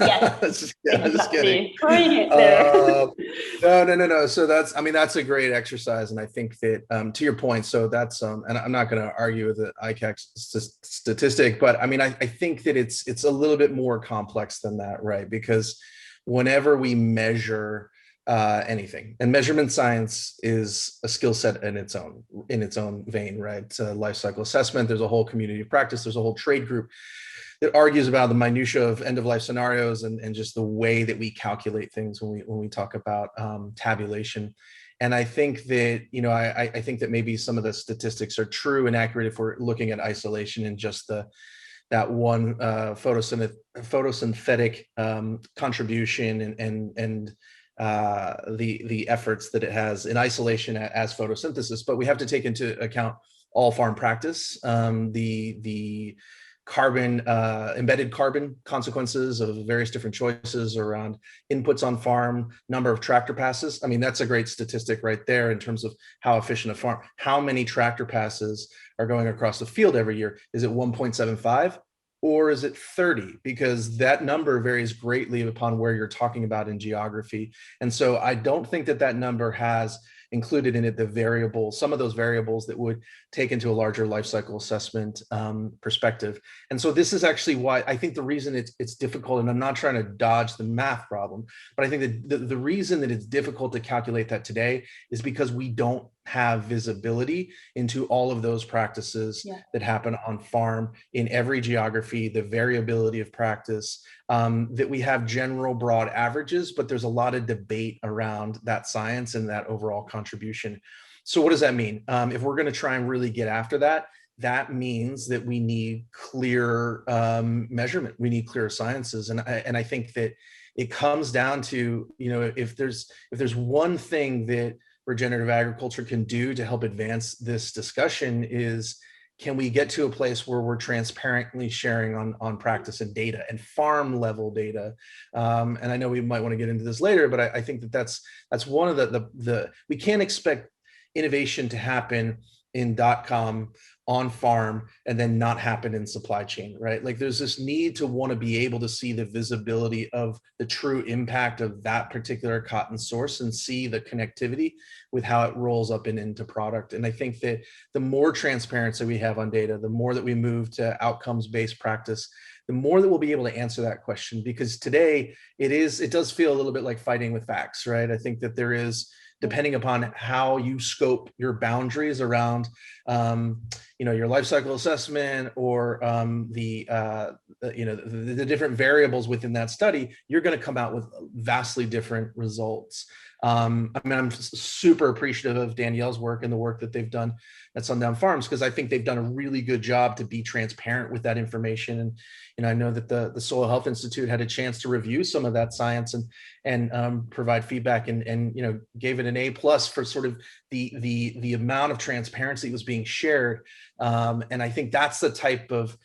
Yes, yeah, just kidding. Throwing it there. No. So that's a great exercise. And I think that to your point, so that's, and I'm not going to argue with the ICAC statistic, but I think that it's a little bit more complex than that, right? Because whenever we measure anything, and measurement science is a skill set in its own vein, right? Life cycle assessment, there's a whole community of practice, there's a whole trade group that argues about the minutia of end-of-life scenarios and just the way that we calculate things when we talk about tabulation. And I think that, I think that maybe some of the statistics are true and accurate if we're looking at isolation and just that one photosynthetic contribution and the efforts that it has in isolation as photosynthesis. But we have to take into account all farm practice, the carbon, embedded carbon consequences of various different choices around inputs on farm, number of tractor passes. That's a great statistic right there in terms of how efficient a farm, how many tractor passes are going across the field every year. Is it 1.75 or is it 30? Because that number varies greatly upon where you're talking about in geography. And so I don't think that number has included in it some of those variables that would take into a larger life cycle assessment perspective. And so this is actually why I think the reason it's difficult, and I'm not trying to dodge the math problem, but I think that the reason that it's difficult to calculate that today is because we don't have visibility into all of those practices that happen on farm in every geography, the variability of practice, that we have general broad averages, but there's a lot of debate around that science and that overall contribution. So what does that mean? If we're going to try and really get after that, that means that we need clear measurement. We need clear sciences. And I think that it comes down to, you know, if there's one thing that regenerative agriculture can do to help advance this discussion is, can we get to a place where we're transparently sharing on practice and data and farm level data? And I know we might want to get into this later, but I think that that's one of the we can't expect innovation to happen in .com on farm and then not happen in supply chain, right? Like there's this need to want to be able to see the visibility of the true impact of that particular cotton source and see the connectivity with how it rolls up and into product. And I think that the more transparency we have on data, the more that we move to outcomes-based practice, the more that we'll be able to answer that question. Because today it does feel a little bit like fighting with facts, right? I think that there is, depending upon how you scope your boundaries around, you know, your life cycle assessment or the different variables within that study, you're going to come out with vastly different results. I mean, I'm super appreciative of Danielle's work and the work that they've done at Sundown Farms, because I think they've done a really good job to be transparent with that information. And I know that the Soil Health Institute had a chance to review some of that science and provide feedback and you know, gave it an A+ for sort of the amount of transparency that was being shared. And I think that's the type of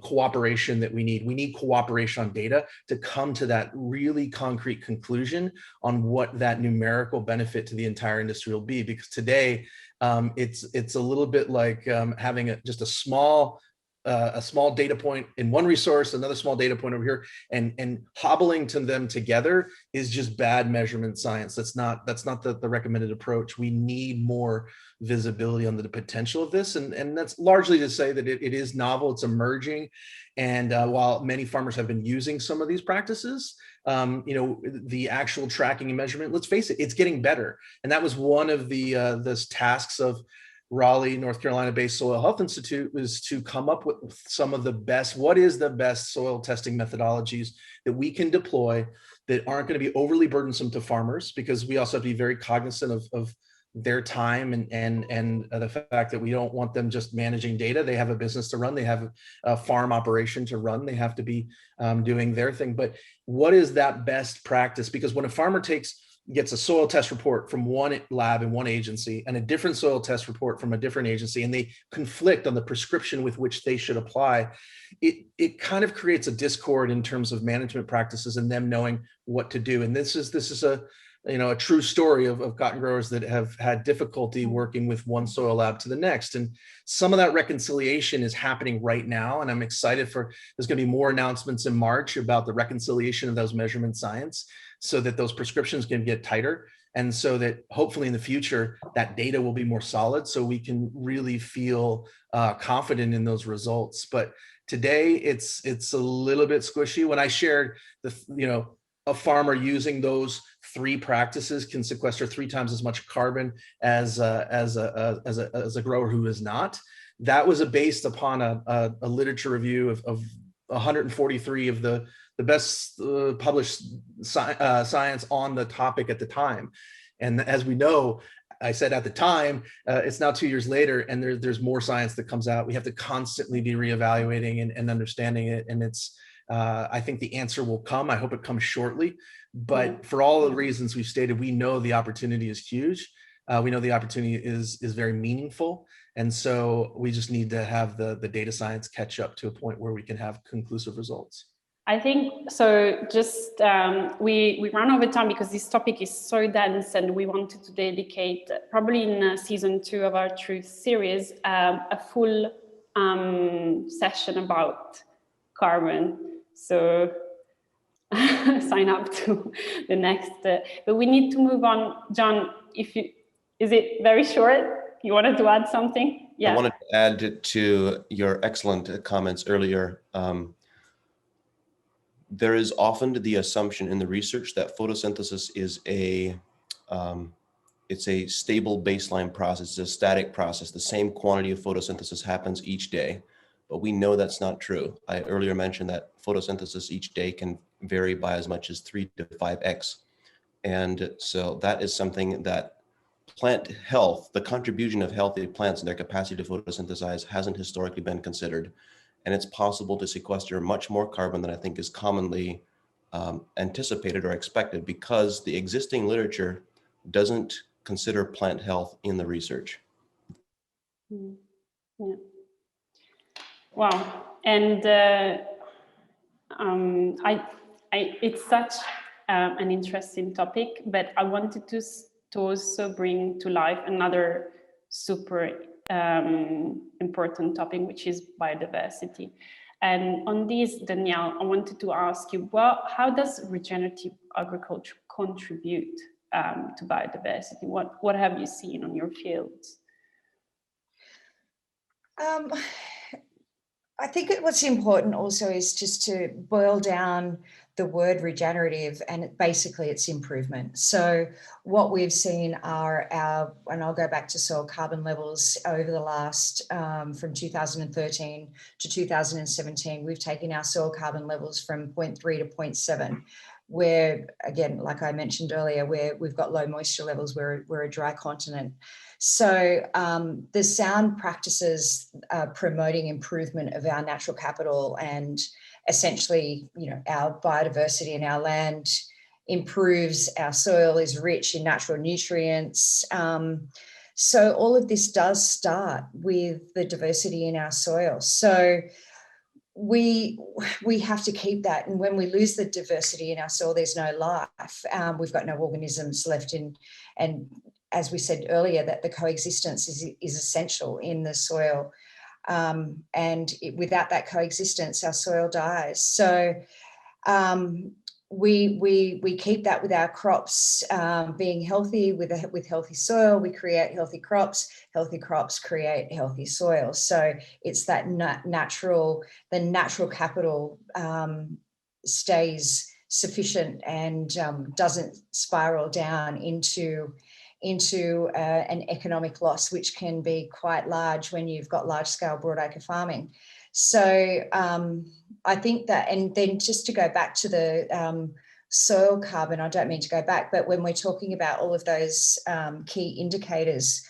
cooperation that we need. We need cooperation on data to come to that really concrete conclusion on what that numerical benefit to the entire industry will be. Because today, it's a little bit like having just a small data point in one resource, another small data point over here, and hobbling to them together is just bad measurement science. That's not the recommended approach. We need more visibility on the potential of this, and that's largely to say that it is novel, it's emerging, and while many farmers have been using some of these practices, you know, the actual tracking and measurement, let's face it, it's getting better. And that was one of the tasks of Raleigh, North Carolina-based Soil Health Institute, was to come up with some of the best, what is the best soil testing methodologies that we can deploy that aren't going to be overly burdensome to farmers, because we also have to be very cognizant of their time and the fact that we don't want them just managing data. They have a business to run. They have a farm operation to run. They have to be doing their thing. But what is that best practice? Because when a farmer gets a soil test report from one lab in one agency and a different soil test report from a different agency, and they conflict on the prescription with which they should apply, it kind of creates a discord in terms of management practices and them knowing what to do. And this is a true story of cotton growers that have had difficulty working with one soil lab to the next. And some of that reconciliation is happening right now. And I'm excited there's going to be more announcements in March about the reconciliation of those measurement science, so that those prescriptions can get tighter. And so that hopefully in the future, that data will be more solid, so we can really feel confident in those results. But today it's a little bit squishy. When I shared a farmer using those 3 practices can sequester 3 times as much carbon as a grower who is not. That was based upon a literature review of 143 of the best published science on the topic at the time. And as we know, I said at the time, it's now 2 years later, and there's more science that comes out. We have to constantly be reevaluating and understanding it. And I think the answer will come. I hope it comes shortly. But for all the reasons we've stated, we know the opportunity is huge. We know the opportunity is very meaningful. And so we just need to have the data science catch up to a point where we can have conclusive results. I think so. Just we run over time because this topic is so dense, and we wanted to dedicate probably in season 2 of our Truth series a full session about carbon. So sign up to the next. But we need to move on. John, is it very short? You wanted to add something? Yeah. I wanted to add to your excellent comments earlier. There is often the assumption in the research that photosynthesis is a it's a stable baseline process, it's a static process. The same quantity of photosynthesis happens each day, but we know that's not true. I earlier mentioned that photosynthesis each day can vary by as much as 3 to 5x. And so that is something that plant health, the contribution of healthy plants and their capacity to photosynthesize hasn't historically been considered. And it's possible to sequester much more carbon than I think is commonly anticipated or expected, because the existing literature doesn't consider plant health in the research. Yeah. Wow. And it's such an interesting topic, but I wanted to also bring to life another super important topic, which is biodiversity. And on this, Danielle, I wanted to ask you, how does regenerative agriculture contribute to biodiversity? What have you seen on your fields? I think what's important also is just to boil down the word regenerative, and basically it's improvement. So what we've seen are and I'll go back to soil carbon levels over the last, from 2013 to 2017, we've taken our soil carbon levels from 0.3 to 0.7, where, again, like I mentioned earlier, we've got low moisture levels, we're a dry continent. So the sound practices promoting improvement of our natural capital, and essentially, our biodiversity in our land improves, our soil is rich in natural nutrients. So all of this does start with the diversity in our soil. So we have to keep that. And when we lose the diversity in our soil, there's no life. We've got no organisms left in, and as we said earlier, that the coexistence is essential in the soil. Without that coexistence, our soil dies. So we keep that with our crops being healthy, with healthy soil. We create healthy crops create healthy soil. So it's that natural capital stays sufficient and doesn't spiral down into an economic loss, which can be quite large when you've got large-scale broadacre farming. So I think that, and then just to go back to the soil carbon, I don't mean to go back, but when we're talking about all of those key indicators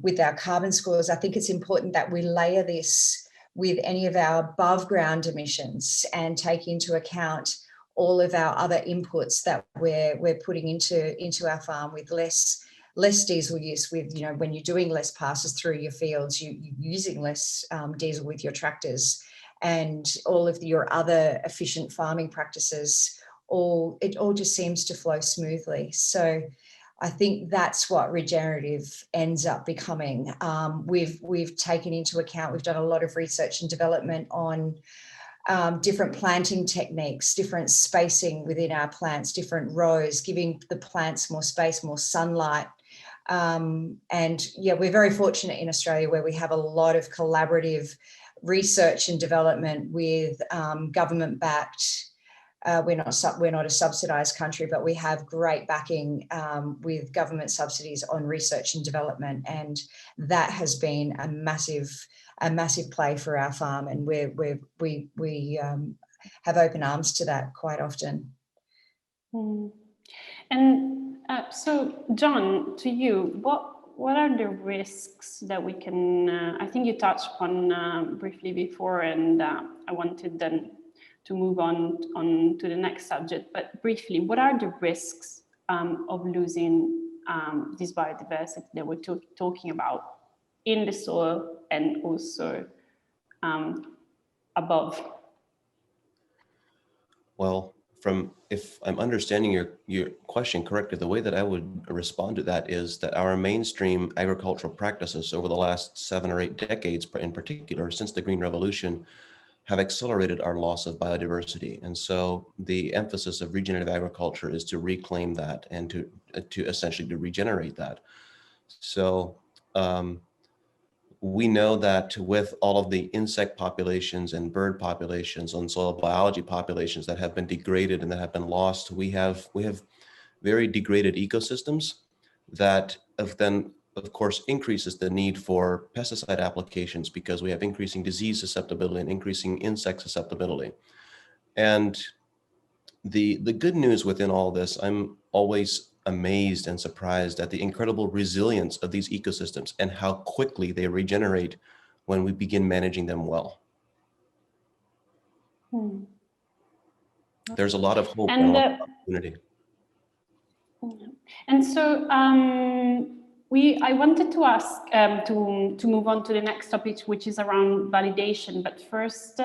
with our carbon scores, I think it's important that we layer this with any of our above ground emissions and take into account all of our other inputs that we're putting into our farm, with less diesel use, with, when you're doing less passes through your fields, you're using less diesel with your tractors, and all of your other efficient farming practices, it all just seems to flow smoothly. So I think that's what regenerative ends up becoming. We've taken into account, we've done a lot of research and development on different planting techniques, different spacing within our plants, different rows, giving the plants more space, more sunlight. And yeah, we're very fortunate in Australia where we have a lot of collaborative research and development with government-backed. We're not a subsidised country, but we have great backing with government subsidies on research and development, and that has been a massive play for our farm, and we have open arms to that quite often. And so, John, to you, what are the risks that we can? I think you touched on briefly before, and I wanted then to move on to the next subject. But briefly, what are the risks of losing this biodiversity that we're talking about in the soil and also above? Well, if I'm understanding your question correctly, the way that I would respond to that is that our mainstream agricultural practices over the last 7 or 8 decades, in particular, since the Green Revolution, have accelerated our loss of biodiversity. And so the emphasis of regenerative agriculture is to reclaim that and to essentially to regenerate that. So we know that with all of the insect populations and bird populations and soil biology populations that have been degraded and that have been lost, we have very degraded ecosystems, that then of course increases the need for pesticide applications because we have increasing disease susceptibility and increasing insect susceptibility. And the good news within all this, I'm always amazed and surprised at the incredible resilience of these ecosystems and how quickly they regenerate when we begin managing them well. There's a lot of hope and a lot of opportunity. And so I wanted to ask to move on to the next topic, which is around validation. But first,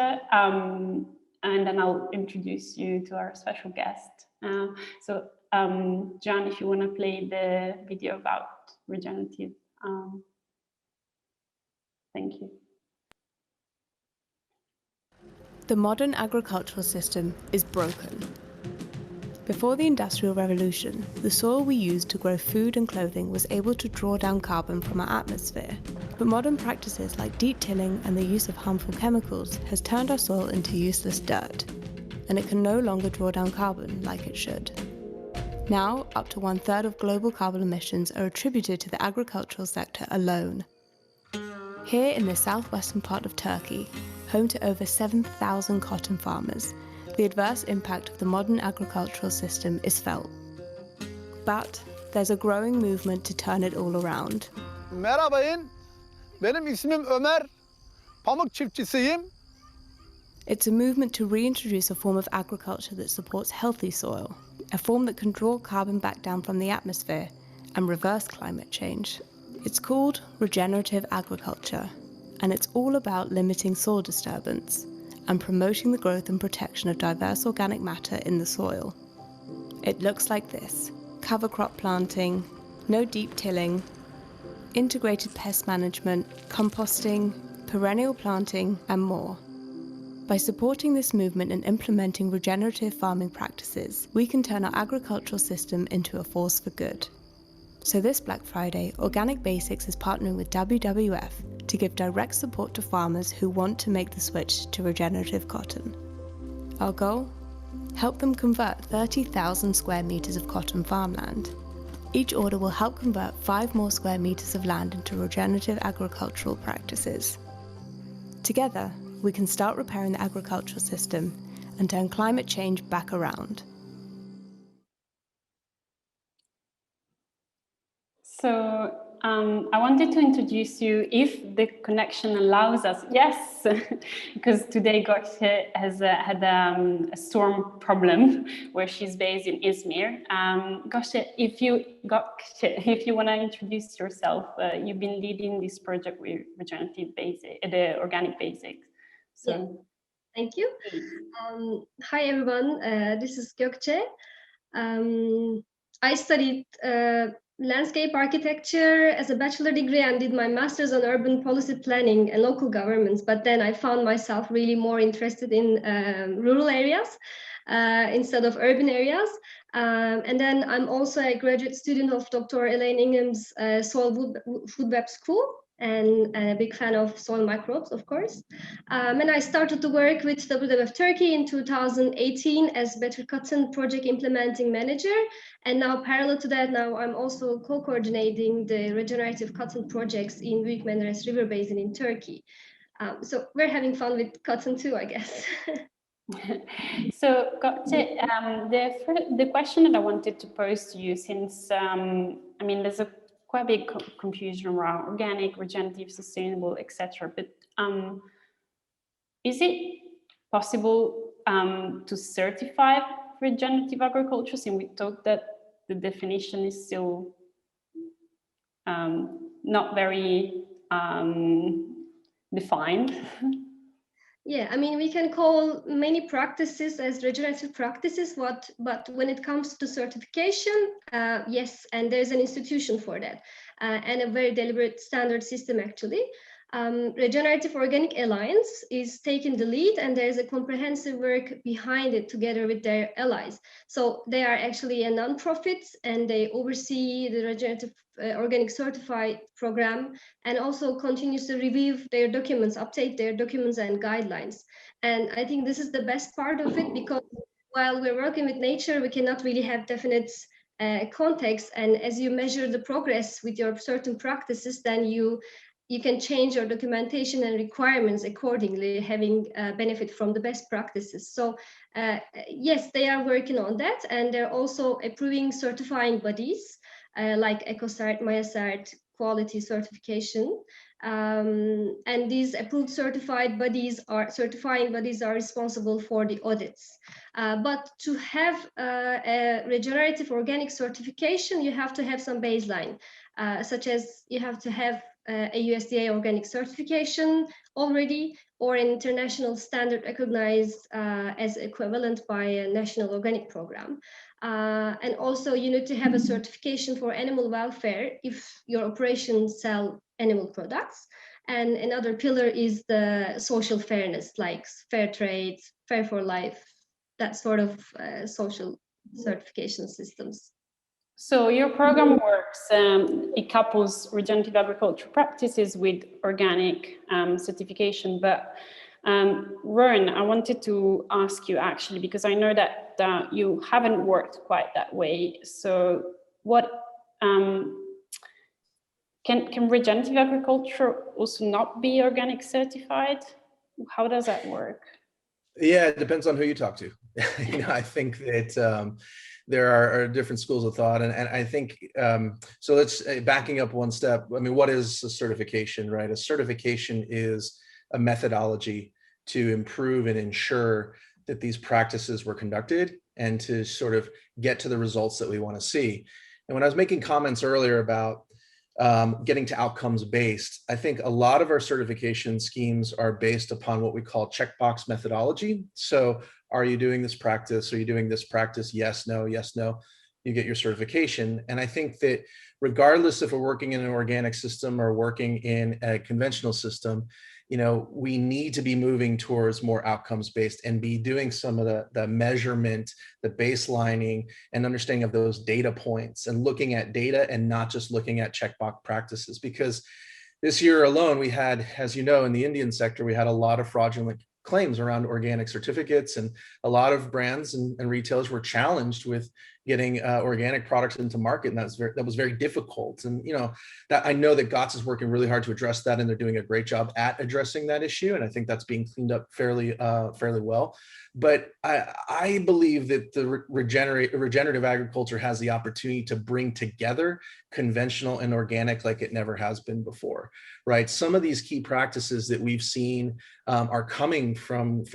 and then I'll introduce you to our special guest. John, if you want to play the video about regenerative, thank you. The modern agricultural system is broken. Before the Industrial Revolution, the soil we used to grow food and clothing was able to draw down carbon from our atmosphere. But modern practices like deep tilling and the use of harmful chemicals has turned our soil into useless dirt, and it can no longer draw down carbon like it should. Now, up to 1/3 of global carbon emissions are attributed to the agricultural sector alone. Here in the southwestern part of Turkey, home to over 7,000 cotton farmers, the adverse impact of the modern agricultural system is felt. But there's a growing movement to turn it all around. Merhabayın, benim ismim Ömer, pamuk çiftçisiyim. It's a movement to reintroduce a form of agriculture that supports healthy soil, a form that can draw carbon back down from the atmosphere and reverse climate change. It's called regenerative agriculture, and it's all about limiting soil disturbance and promoting the growth and protection of diverse organic matter in the soil. It looks like this: cover crop planting, no deep tilling, integrated pest management, composting, perennial planting, and more. By supporting this movement and implementing regenerative farming practices, we can turn our agricultural system into a force for good. So this Black Friday, Organic Basics is partnering with WWF to give direct support to farmers who want to make the switch to regenerative cotton. Our goal? Help them convert 30,000 square meters of cotton farmland. Each order will help convert 5 more square meters of land into regenerative agricultural practices. Together, we can start repairing the agricultural system and turn climate change back around. So I wanted to introduce you, if the connection allows us. Yes, because today Gocke has had a storm problem where she's based in Izmir. Gocke, if you want to introduce yourself, you've been leading this project with Regenerative Basics, the Organic Basics. So. Yeah. Thank you. Hi everyone, this is Gocke. I studied landscape architecture as a bachelor degree and did my master's on urban policy planning and local governments. But then I found myself really more interested in rural areas instead of urban areas. And then I'm also a graduate student of Dr. Elaine Ingham's Soil Food Web School, and a big fan of soil microbes, of course. And I started to work with WWF Turkey in 2018 as Better Cotton Project Implementing Manager. And now, parallel to that, now I'm also co-coordinating the regenerative cotton projects in Büyük Menderes River Basin in Turkey. So we're having fun with cotton too, I guess. So, the question that I wanted to pose to you, since, I mean, there's a quite big confusion around organic, regenerative, sustainable, etc. But is it possible to certify regenerative agriculture? Since we thought that the definition is still not very defined. Yeah, I mean, we can call many practices as regenerative practices, but when it comes to certification, yes, and there's an institution for that, and a very deliberate standard system, actually. Regenerative Organic Alliance is taking the lead, and there's a comprehensive work behind it together with their allies. So they are actually a non-profit, and they oversee the Regenerative Organic Certify program, and also continues to review their documents, update their documents and guidelines. And I think this is the best part of it, because while we're working with nature, we cannot really have definite context, and as you measure the progress with your certain practices, then you can change your documentation and requirements accordingly, having benefit from the best practices. So yes, they are working on that, and they're also approving certifying bodies like EcoCert, MyCert, quality certification. And these approved certifying bodies are responsible for the audits. But to have a regenerative organic certification, you have to have some baseline, such as you have to have a USDA organic certification already, or an international standard recognized as equivalent by a national organic program. And also you need to have a certification for animal welfare if your operations sell animal products. And another pillar is the social fairness, like fair trade, fair for life, that sort of social certification systems. So your program works, it couples regenerative agriculture practices with organic certification, but Roian, I wanted to ask you actually, because I know that you haven't worked quite that way. So what, can regenerative agriculture also not be organic certified? How does that work? Yeah, it depends on who you talk to. I think that there are different schools of thought, and I think so. Let's backing up one step. I mean, what is a certification, right? A certification is a methodology to improve and ensure that these practices were conducted and to sort of get to the results that we want to see. And when I was making comments earlier about getting to outcomes based, I think a lot of our certification schemes are based upon what we call checkbox methodology. So are you doing this practice? Are you doing this practice? Yes, no, you get your certification. And I think that regardless if we're working in an organic system or working in a conventional system, we need to be moving towards more outcomes based and be doing some of the measurement, the baselining and understanding of those data points and looking at data and not just looking at checkbox practices. Because this year alone, we had, as you know, in the Indian sector, we had a lot of fraudulent claims around organic certificates, and a lot of brands and retailers were challenged with getting organic products into market, and that was very difficult. And that I know that Gocke is working really hard to address that, and they're doing a great job at addressing that issue, and I think that's being cleaned up fairly well. But I believe that the regenerative agriculture has the opportunity to bring together conventional and organic like it never has been before, right? Some of these key practices that we've seen are coming from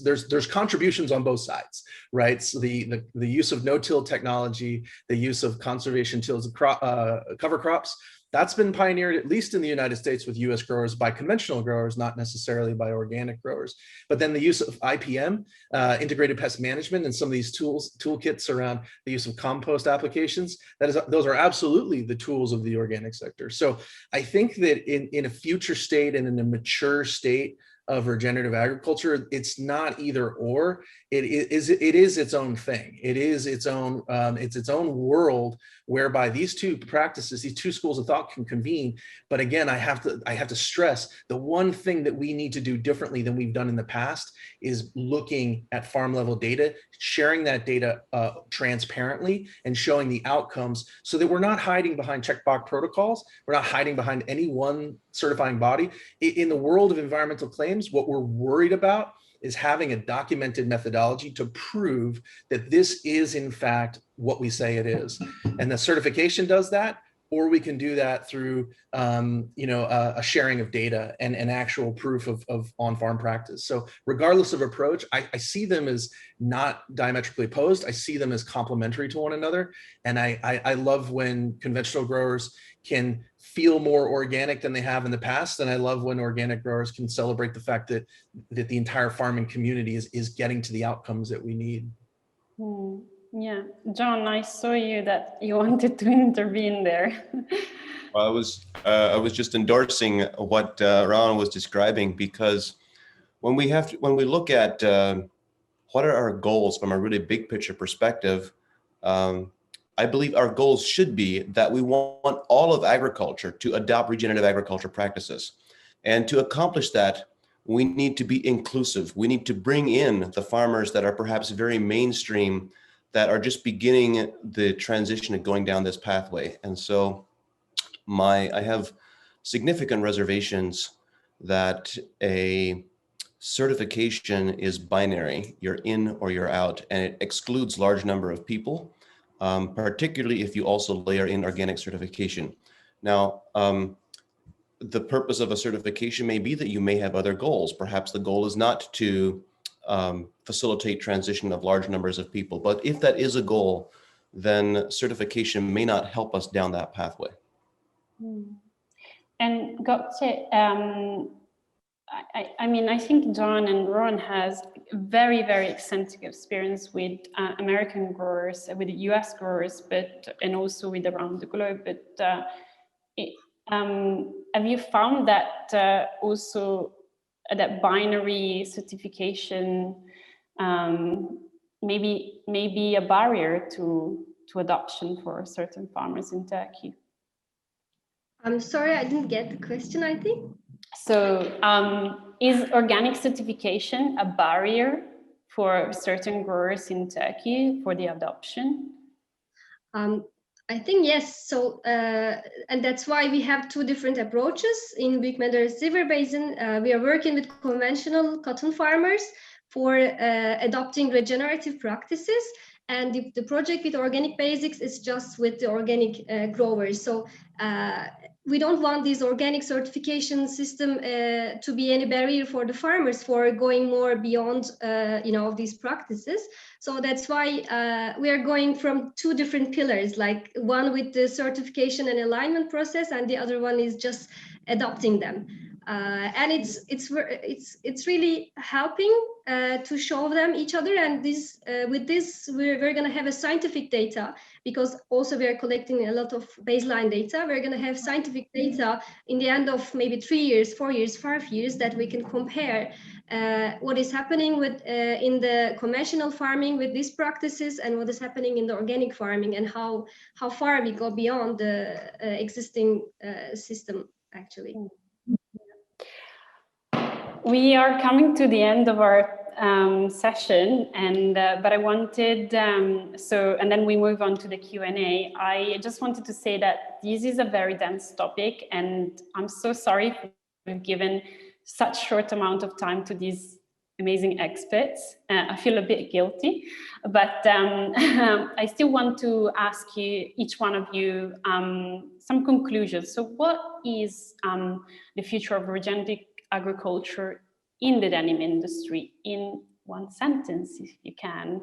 there's contributions on both sides, right? So the use of no-till technology, the use of conservation tills, cover crops, that's been pioneered, at least in the United States, with US growers by conventional growers, not necessarily by organic growers. But then the use of IPM, integrated pest management, and some of these toolkits around the use of compost applications, those are absolutely the tools of the organic sector. So I think that in a future state and in a mature state of regenerative agriculture, it's not either or. It is its own thing. It is its own world whereby these two practices, these two schools of thought can convene. But again, I have to stress the one thing that we need to do differently than we've done in the past is looking at farm level data, sharing that data transparently, and showing the outcomes so that we're not hiding behind checkbox protocols. We're not hiding behind any one certifying body. In the world of environmental claims, what we're worried about is having a documented methodology to prove that this is in fact what we say it is. And the certification does that, or we can do that through a sharing of data and an actual proof of on-farm practice. So regardless of approach, I see them as not diametrically opposed. I see them as complementary to one another. And I love when conventional growers can feel more organic than they have in the past. And I love when organic growers can celebrate the fact that the entire farming community is getting to the outcomes that we need. Yeah, John, I saw you wanted to intervene there. Well, I was just endorsing what Roian was describing, because when we look at what are our goals from a really big picture perspective, I believe our goals should be that we want all of agriculture to adopt regenerative agriculture practices. And to accomplish that, we need to be inclusive. We need to bring in the farmers that are perhaps very mainstream, that are just beginning the transition of going down this pathway. And so I have significant reservations that a certification is binary. You're in or you're out, and it excludes large number of people, particularly if you also layer in organic certification. Now, the purpose of a certification may be that you may have other goals. Perhaps the goal is not to facilitate transition of large numbers of people. But if that is a goal, then certification may not help us down that pathway. And Gocke, I mean, I think John and Roian has very, very extensive experience with American growers, with US growers, and also with around the globe. But have you found that also that binary certification maybe a barrier to adoption for certain farmers in Turkey? I'm sorry, I didn't get the question, I think. So is organic certification a barrier for certain growers in Turkey for the adoption? I think yes. So, and that's why we have two different approaches in Büyük Menderes River Basin. We are working with conventional cotton farmers for adopting regenerative practices. And the project with Organic Basics is just with the organic growers. So we don't want this organic certification system to be any barrier for the farmers for going more beyond, these practices. So that's why we are going from two different pillars, like one with the certification and alignment process, and the other one is just adopting them. And it's really helping to show them each other. And this with this we're going to have a scientific data, because also we are collecting a lot of baseline data. We're going to have scientific data in the end of maybe 3 years, 4 years, 5 years, that we can compare what is happening with in the conventional farming with these practices and what is happening in the organic farming, and how far we go beyond the existing system actually. We are coming to the end of our session, and but I wanted and then we move on to the Q&A. I just wanted to say that this is a very dense topic, and I'm so sorry if we've given such short amount of time to these amazing experts. I feel a bit guilty, but I still want to ask you, each one of you, some conclusions. So what is the future of regenerative agriculture in the denim industry in one sentence, if you can?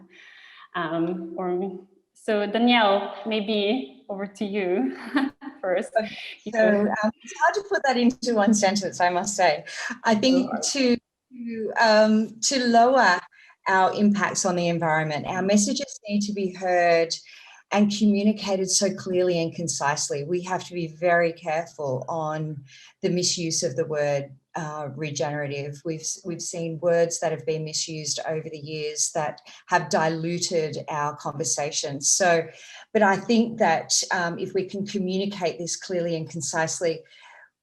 So Danielle, maybe over to you first. So it's hard to put that into one sentence, I must say. I think to lower our impacts on the environment, our messages need to be heard and communicated so clearly and concisely. We have to be very careful on the misuse of the word regenerative. We've seen words that have been misused over the years that have diluted our conversations. So, but I think that if we can communicate this clearly and concisely,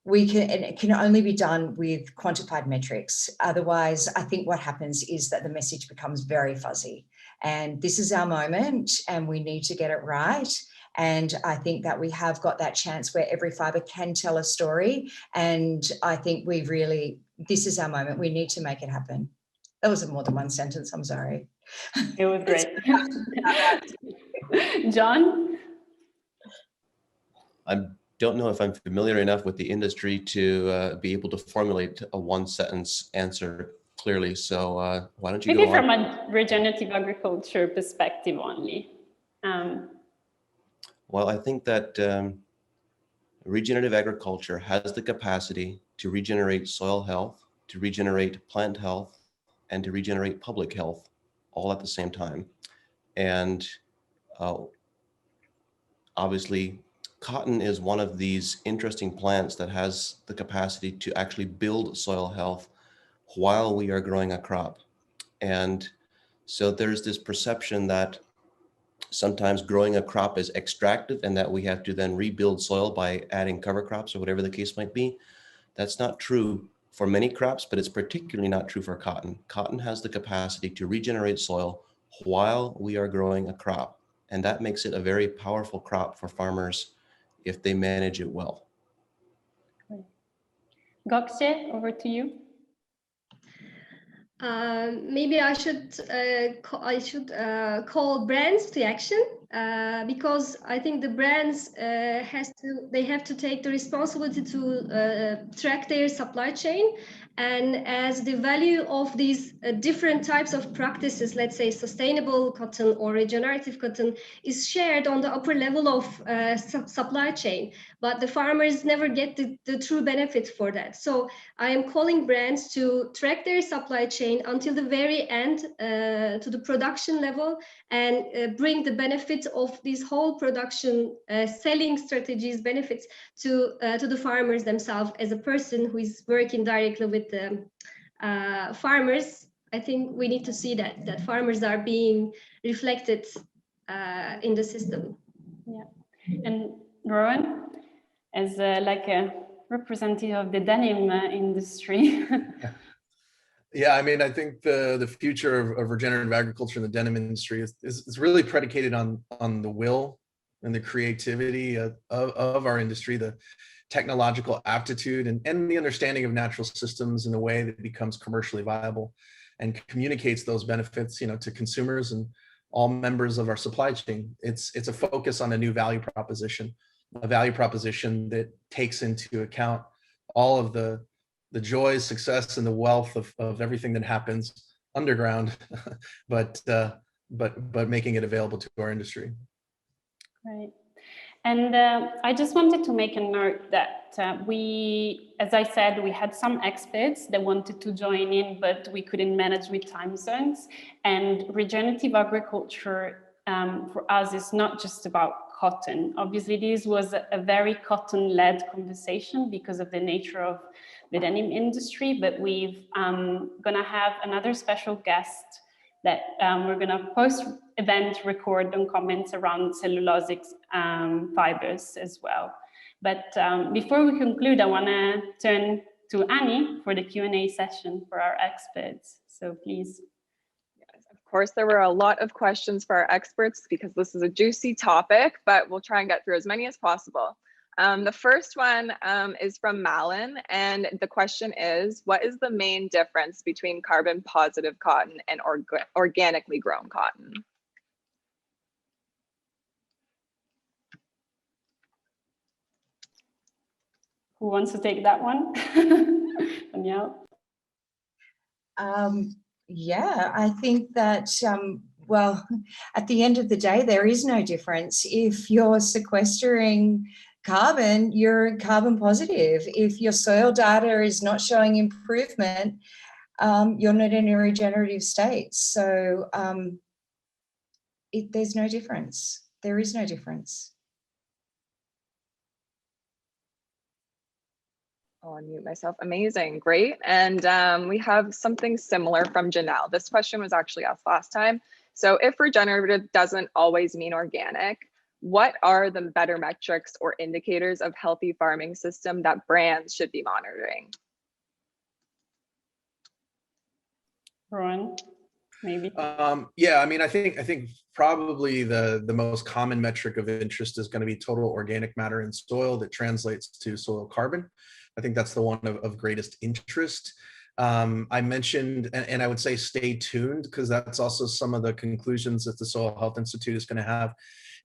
and it can only be done with quantified metrics. Otherwise, I think what happens is that the message becomes very fuzzy. And this is our moment, and we need to get it right. And I think that we have got that chance where every fibre can tell a story. And I think this is our moment. We need to make it happen. That was more than one sentence, I'm sorry. It was great. John? I don't know if I'm familiar enough with the industry to be able to formulate a one-sentence answer clearly. So why don't you maybe go from on? a regenerative agriculture perspective only. Well, I think that regenerative agriculture has the capacity to regenerate soil health, to regenerate plant health, and to regenerate public health all at the same time. And obviously, cotton is one of these interesting plants that has the capacity to actually build soil health while we are growing a crop. And so there's this perception that sometimes growing a crop is extractive and that we have to then rebuild soil by adding cover crops or whatever the case might be. That's not true for many crops, but it's particularly not true for cotton. Cotton has the capacity to regenerate soil while we are growing a crop. And that makes it a very powerful crop for farmers if they manage it well. Gocke, over to you. Maybe I should call brands to action, because I think the brands have to take the responsibility to track their supply chain. And as the value of these different types of practices, let's say sustainable cotton or regenerative cotton, is shared on the upper level of supply chain, but the farmers never get the true benefit for that. So I am calling brands to track their supply chain until the very end, to the production level, and bring the benefit of this whole production selling strategies benefits to the farmers themselves. As a person who is working directly with the farmers, I think we need to see that farmers are being reflected in the system. Yeah, and Roian, as like a representative of the denim industry. Yeah, I mean, I think the future of regenerative agriculture in the denim industry is really predicated on the will and the creativity of our industry, the technological aptitude and the understanding of natural systems in a way that becomes commercially viable and communicates those benefits, to consumers and all members of our supply chain. It's a focus on a new value proposition, a value proposition that takes into account all of the joy, success, and the wealth of everything that happens underground, but making it available to our industry. Right. And I just wanted to make a note that as I said, we had some experts that wanted to join in, but we couldn't manage with time zones. And regenerative agriculture for us is not just about cotton. Obviously, this was a very cotton-led conversation because of the nature of the denim industry, but we've gonna have another special guest that we're gonna post-event record on comments around cellulosic fibers as well. But before we conclude, I wanna turn to Annie for the Q&A session for our experts. So please. Of course, there were a lot of questions for our experts because this is a juicy topic, but we'll try and get through as many as possible. The first one is from Malin, and the question is, what is the main difference between carbon positive cotton and organically grown cotton? Who wants to take that one? Danielle? Yeah, I think that, well, at the end of the day, there is no difference. If you're sequestering carbon, you're carbon positive. If your soil data is not showing improvement, you're not in a regenerative state. So there's no difference. There is no difference. I'll unmute myself. Amazing, great. And we have something similar from Janelle. This question was actually asked last time. So if regenerative doesn't always mean organic, what are the better metrics or indicators of healthy farming system that brands should be monitoring? Roian, maybe. Yeah, I mean, I think probably the most common metric of interest is going to be total organic matter in soil that translates to soil carbon. I think that's the one of greatest interest. I mentioned, and I would say stay tuned, because that's also some of the conclusions that the Soil Health Institute is going to have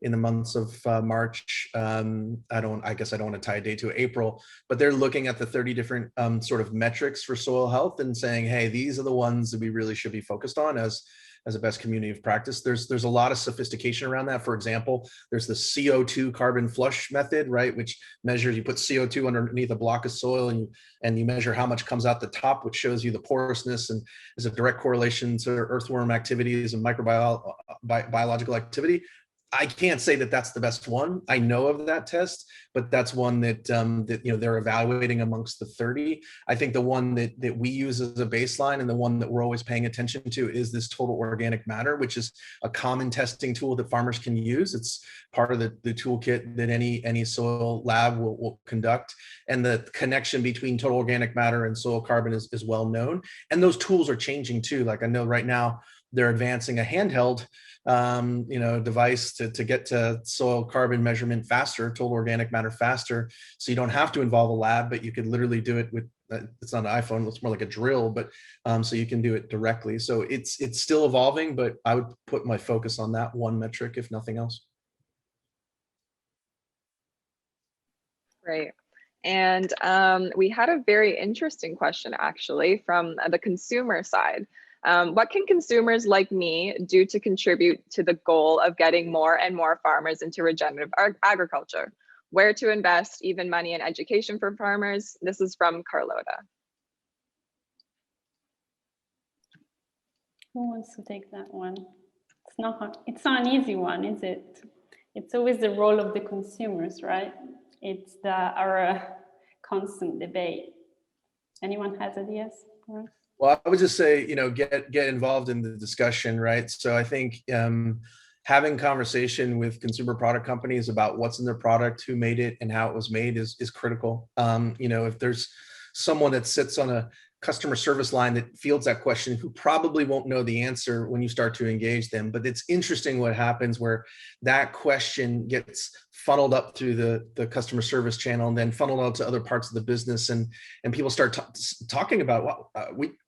in the months of March. I guess I don't want to tie a date to April, but they're looking at the 30 different sort of metrics for soil health and saying, hey, these are the ones that we really should be focused on as a best community of practice. There's a lot of sophistication around that. For example, there's the CO2 carbon flush method, right? Which measures, you put CO2 underneath a block of soil and you measure how much comes out the top, which shows you the porousness and is a direct correlation to earthworm activities and microbiological activity. I can't say that that's the best one. I know of that test, but that's one that they're evaluating amongst the 30. I think the one that we use as a baseline and the one that we're always paying attention to is this total organic matter, which is a common testing tool that farmers can use. It's part of the toolkit that any soil lab will conduct. And the connection between total organic matter and soil carbon is well known. And those tools are changing too. Like I know right now, they're advancing a handheld device to get to soil carbon measurement faster, total organic matter faster. So you don't have to involve a lab, but you could literally do it with, it's not an iPhone, it's more like a drill, but so you can do it directly. So it's still evolving, but I would put my focus on that one metric, if nothing else. Great. And we had a very interesting question actually from the consumer side. What can consumers like me do to contribute to the goal of getting more and more farmers into regenerative agriculture? Where to invest even money in education for farmers? This is from Carlota. Who wants to take that one? It's not an easy one, is it? It's always the role of the consumers, right? It's our constant debate. Anyone has ideas? Well, I would just say, get involved in the discussion, right? So I think having conversation with consumer product companies about what's in their product, who made it, and how it was made is critical. If there's someone that sits on a customer service line that fields that question, who probably won't know the answer when you start to engage them. But it's interesting what happens where that question gets funneled up through the customer service channel and then funneled out to other parts of the business. And people start talking about, well,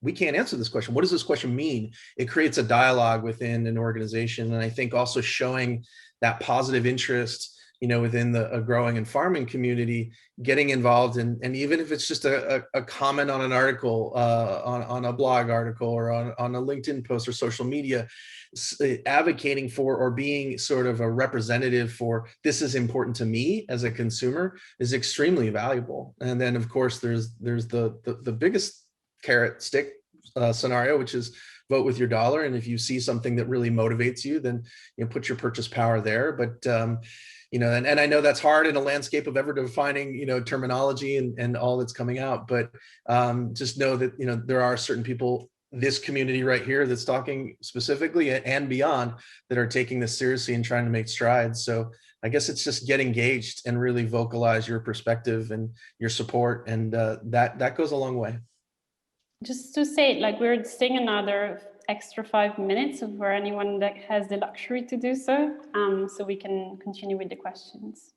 we can't answer this question. What does this question mean? It creates a dialogue within an organization. And I think also showing that positive interest within a growing and farming community, getting involved and even if it's just a comment on an article, on a blog article or on a LinkedIn post or social media, advocating for or being sort of a representative for this is important to me as a consumer is extremely valuable. And then of course there's the biggest carrot stick scenario, which is vote with your dollar. And if you see something that really motivates you, then put your purchase power there. But and I know that's hard in a landscape of ever defining, terminology and all that's coming out, but just know that, there are certain people, this community right here that's talking specifically and beyond that are taking this seriously and trying to make strides. So I guess it's just get engaged and really vocalize your perspective and your support. And that goes a long way. Just to say, we're staying another extra 5 minutes for anyone that has the luxury to do so, so we can continue with the questions.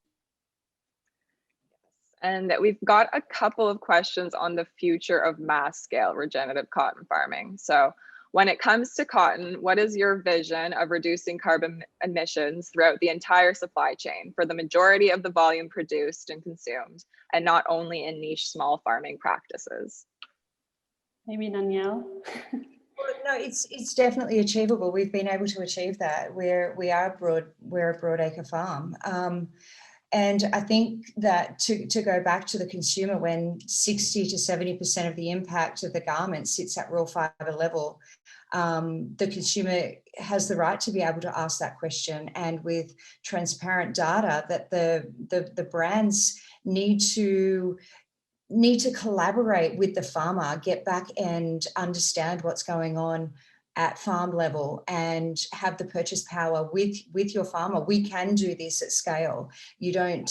And we've got a couple of questions on the future of mass scale regenerative cotton farming. So when it comes to cotton, what is your vision of reducing carbon emissions throughout the entire supply chain for the majority of the volume produced and consumed, and not only in niche small farming practices? Maybe Danielle? No, it's definitely achievable. We've been able to achieve that. We're a broadacre farm. And I think that to go back to the consumer, when 60 to 70% of the impact of the garment sits at raw fiber level, the consumer has the right to be able to ask that question. And with transparent data, that the brands need to collaborate with the farmer, get back and understand what's going on at farm level and have the purchase power with your farmer. We can do this at scale. You don't,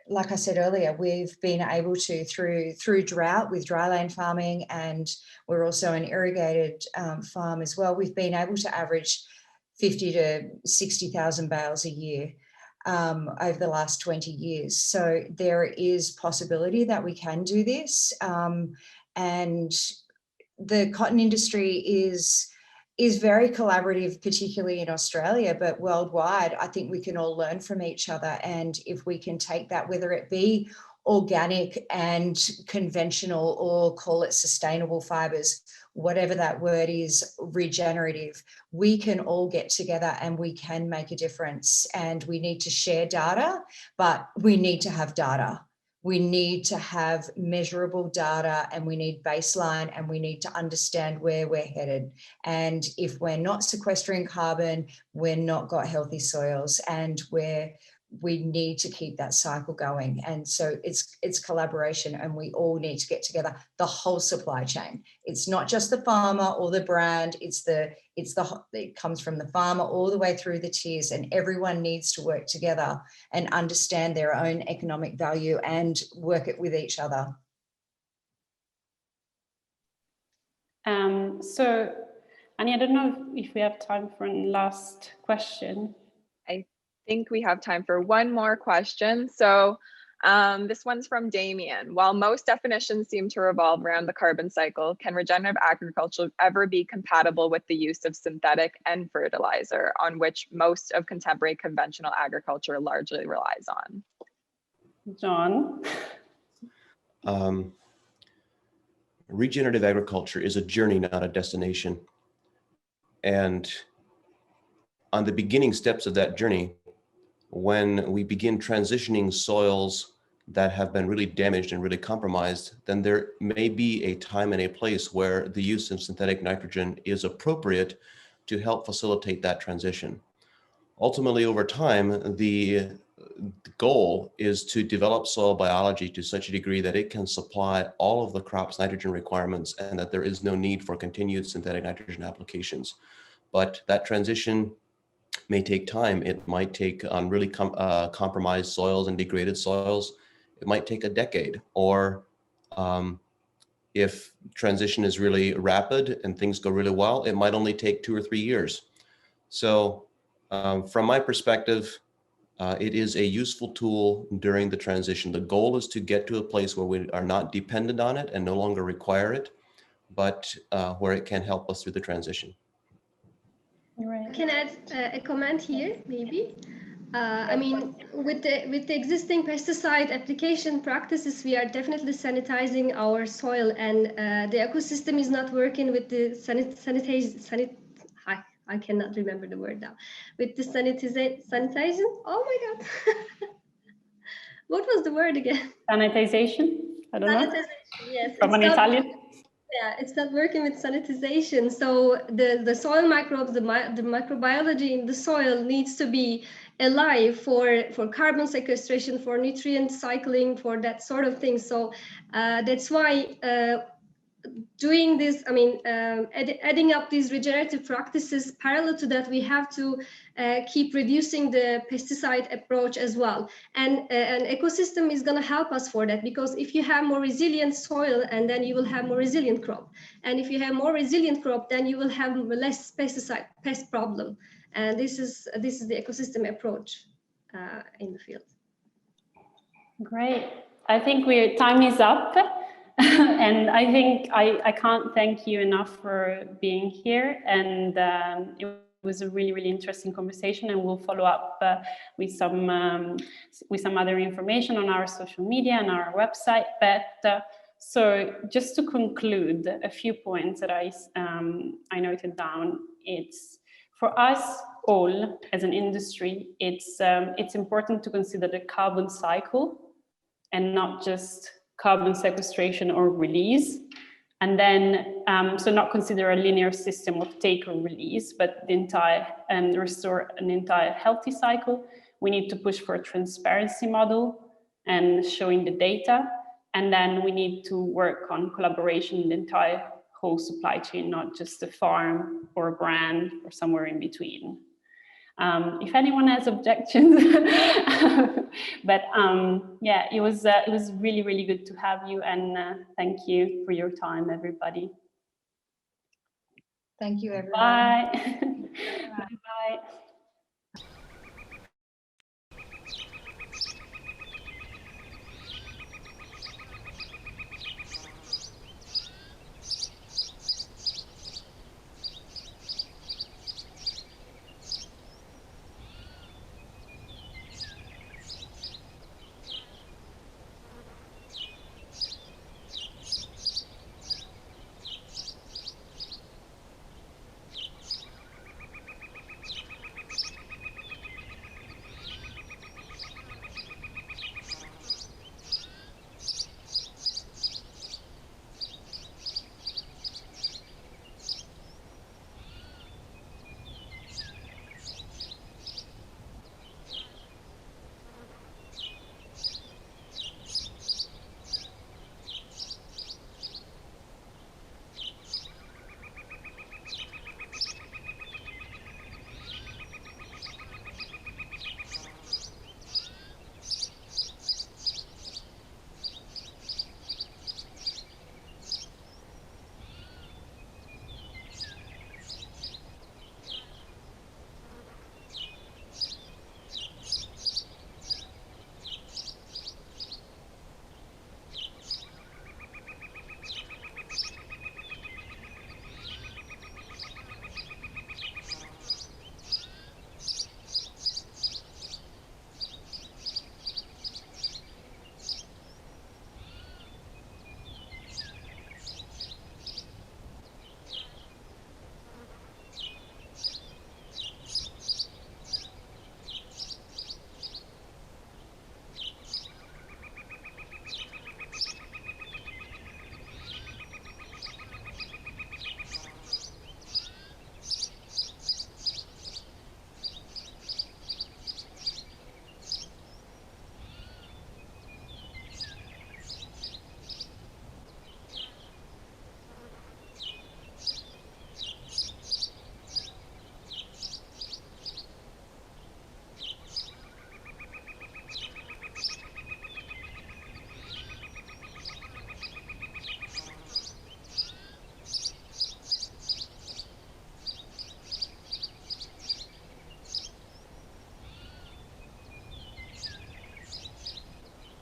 like I said earlier, we've been able to through drought with dryland farming, and we're also an irrigated farm as well. We've been able to average 50 to 60,000 bales a year over the last 20 years. So there is possibility that we can do this. And the cotton industry is very collaborative, particularly in Australia, but worldwide, I think we can all learn from each other. And if we can take that, whether it be organic and conventional or call it sustainable fibers, whatever that word is, regenerative, we can all get together and we can make a difference. And we need to share data, but we need to have data. We need to have measurable data, and we need baseline, and we need to understand where we're headed. And if we're not sequestering carbon, we're not got healthy soils, and we need to keep that cycle going. And so it's collaboration, and we all need to get together, the whole supply chain. It's not just the farmer or the brand, it comes from the farmer all the way through the tiers, and everyone needs to work together and understand their own economic value and work it with each other. So Annie, I don't know if we have time for a last question. I think we have time for one more question. So this one's from Damien. While most definitions seem to revolve around the carbon cycle, can regenerative agriculture ever be compatible with the use of synthetic and fertilizer, on which most of contemporary conventional agriculture largely relies on? John? Regenerative agriculture is a journey, not a destination. And on the beginning steps of that journey, when we begin transitioning soils that have been really damaged and really compromised, then there may be a time and a place where the use of synthetic nitrogen is appropriate to help facilitate that transition. Ultimately, over time, the goal is to develop soil biology to such a degree that it can supply all of the crop's nitrogen requirements and that there is no need for continued synthetic nitrogen applications. But that transition may take time. It might take on really compromised soils and degraded soils. It might take a decade, or if transition is really rapid and things go really well, it might only take 2 or 3 years. So from my perspective, it is a useful tool during the transition. The goal is to get to a place where we are not dependent on it and no longer require it, but where it can help us through the transition. I can add a comment here, maybe. I mean, with the existing pesticide application practices, we are definitely sanitizing our soil, and the ecosystem is not working with the I cannot remember the word now. With the sanitization. Oh my God. What was the word again? Sanitization? I don't know. Yes. From an Italian? Yeah, it's not working with sanitization. So the soil microbes, the microbiology in the soil needs to be alive for carbon sequestration, for nutrient cycling, for that sort of thing. So that's why doing this, I mean, adding up these regenerative practices, parallel to that, we have to keep reducing the pesticide approach as well. And an ecosystem is going to help us for that, because if you have more resilient soil, and then you will have more resilient crop. And if you have more resilient crop, then you will have less pest problem. And this is the ecosystem approach in the field. Great. I think time is up. And I think I can't thank you enough for being here. And it was a really, really interesting conversation, and we'll follow up with some other information on our social media and our website. But so just to conclude, a few points that I noted down. It's for us all as an industry, it's important to consider the carbon cycle and not just carbon sequestration or release. And then, so not consider a linear system of take or release, but restore an entire healthy cycle. We need to push for a transparency model and showing the data. And then we need to work on collaboration in the entire whole supply chain, not just a farm or a brand or somewhere in between. If anyone has objections, but yeah, it was really, really good to have you, and thank you for your time, everybody. Thank you, everyone. Bye. Bye. Bye.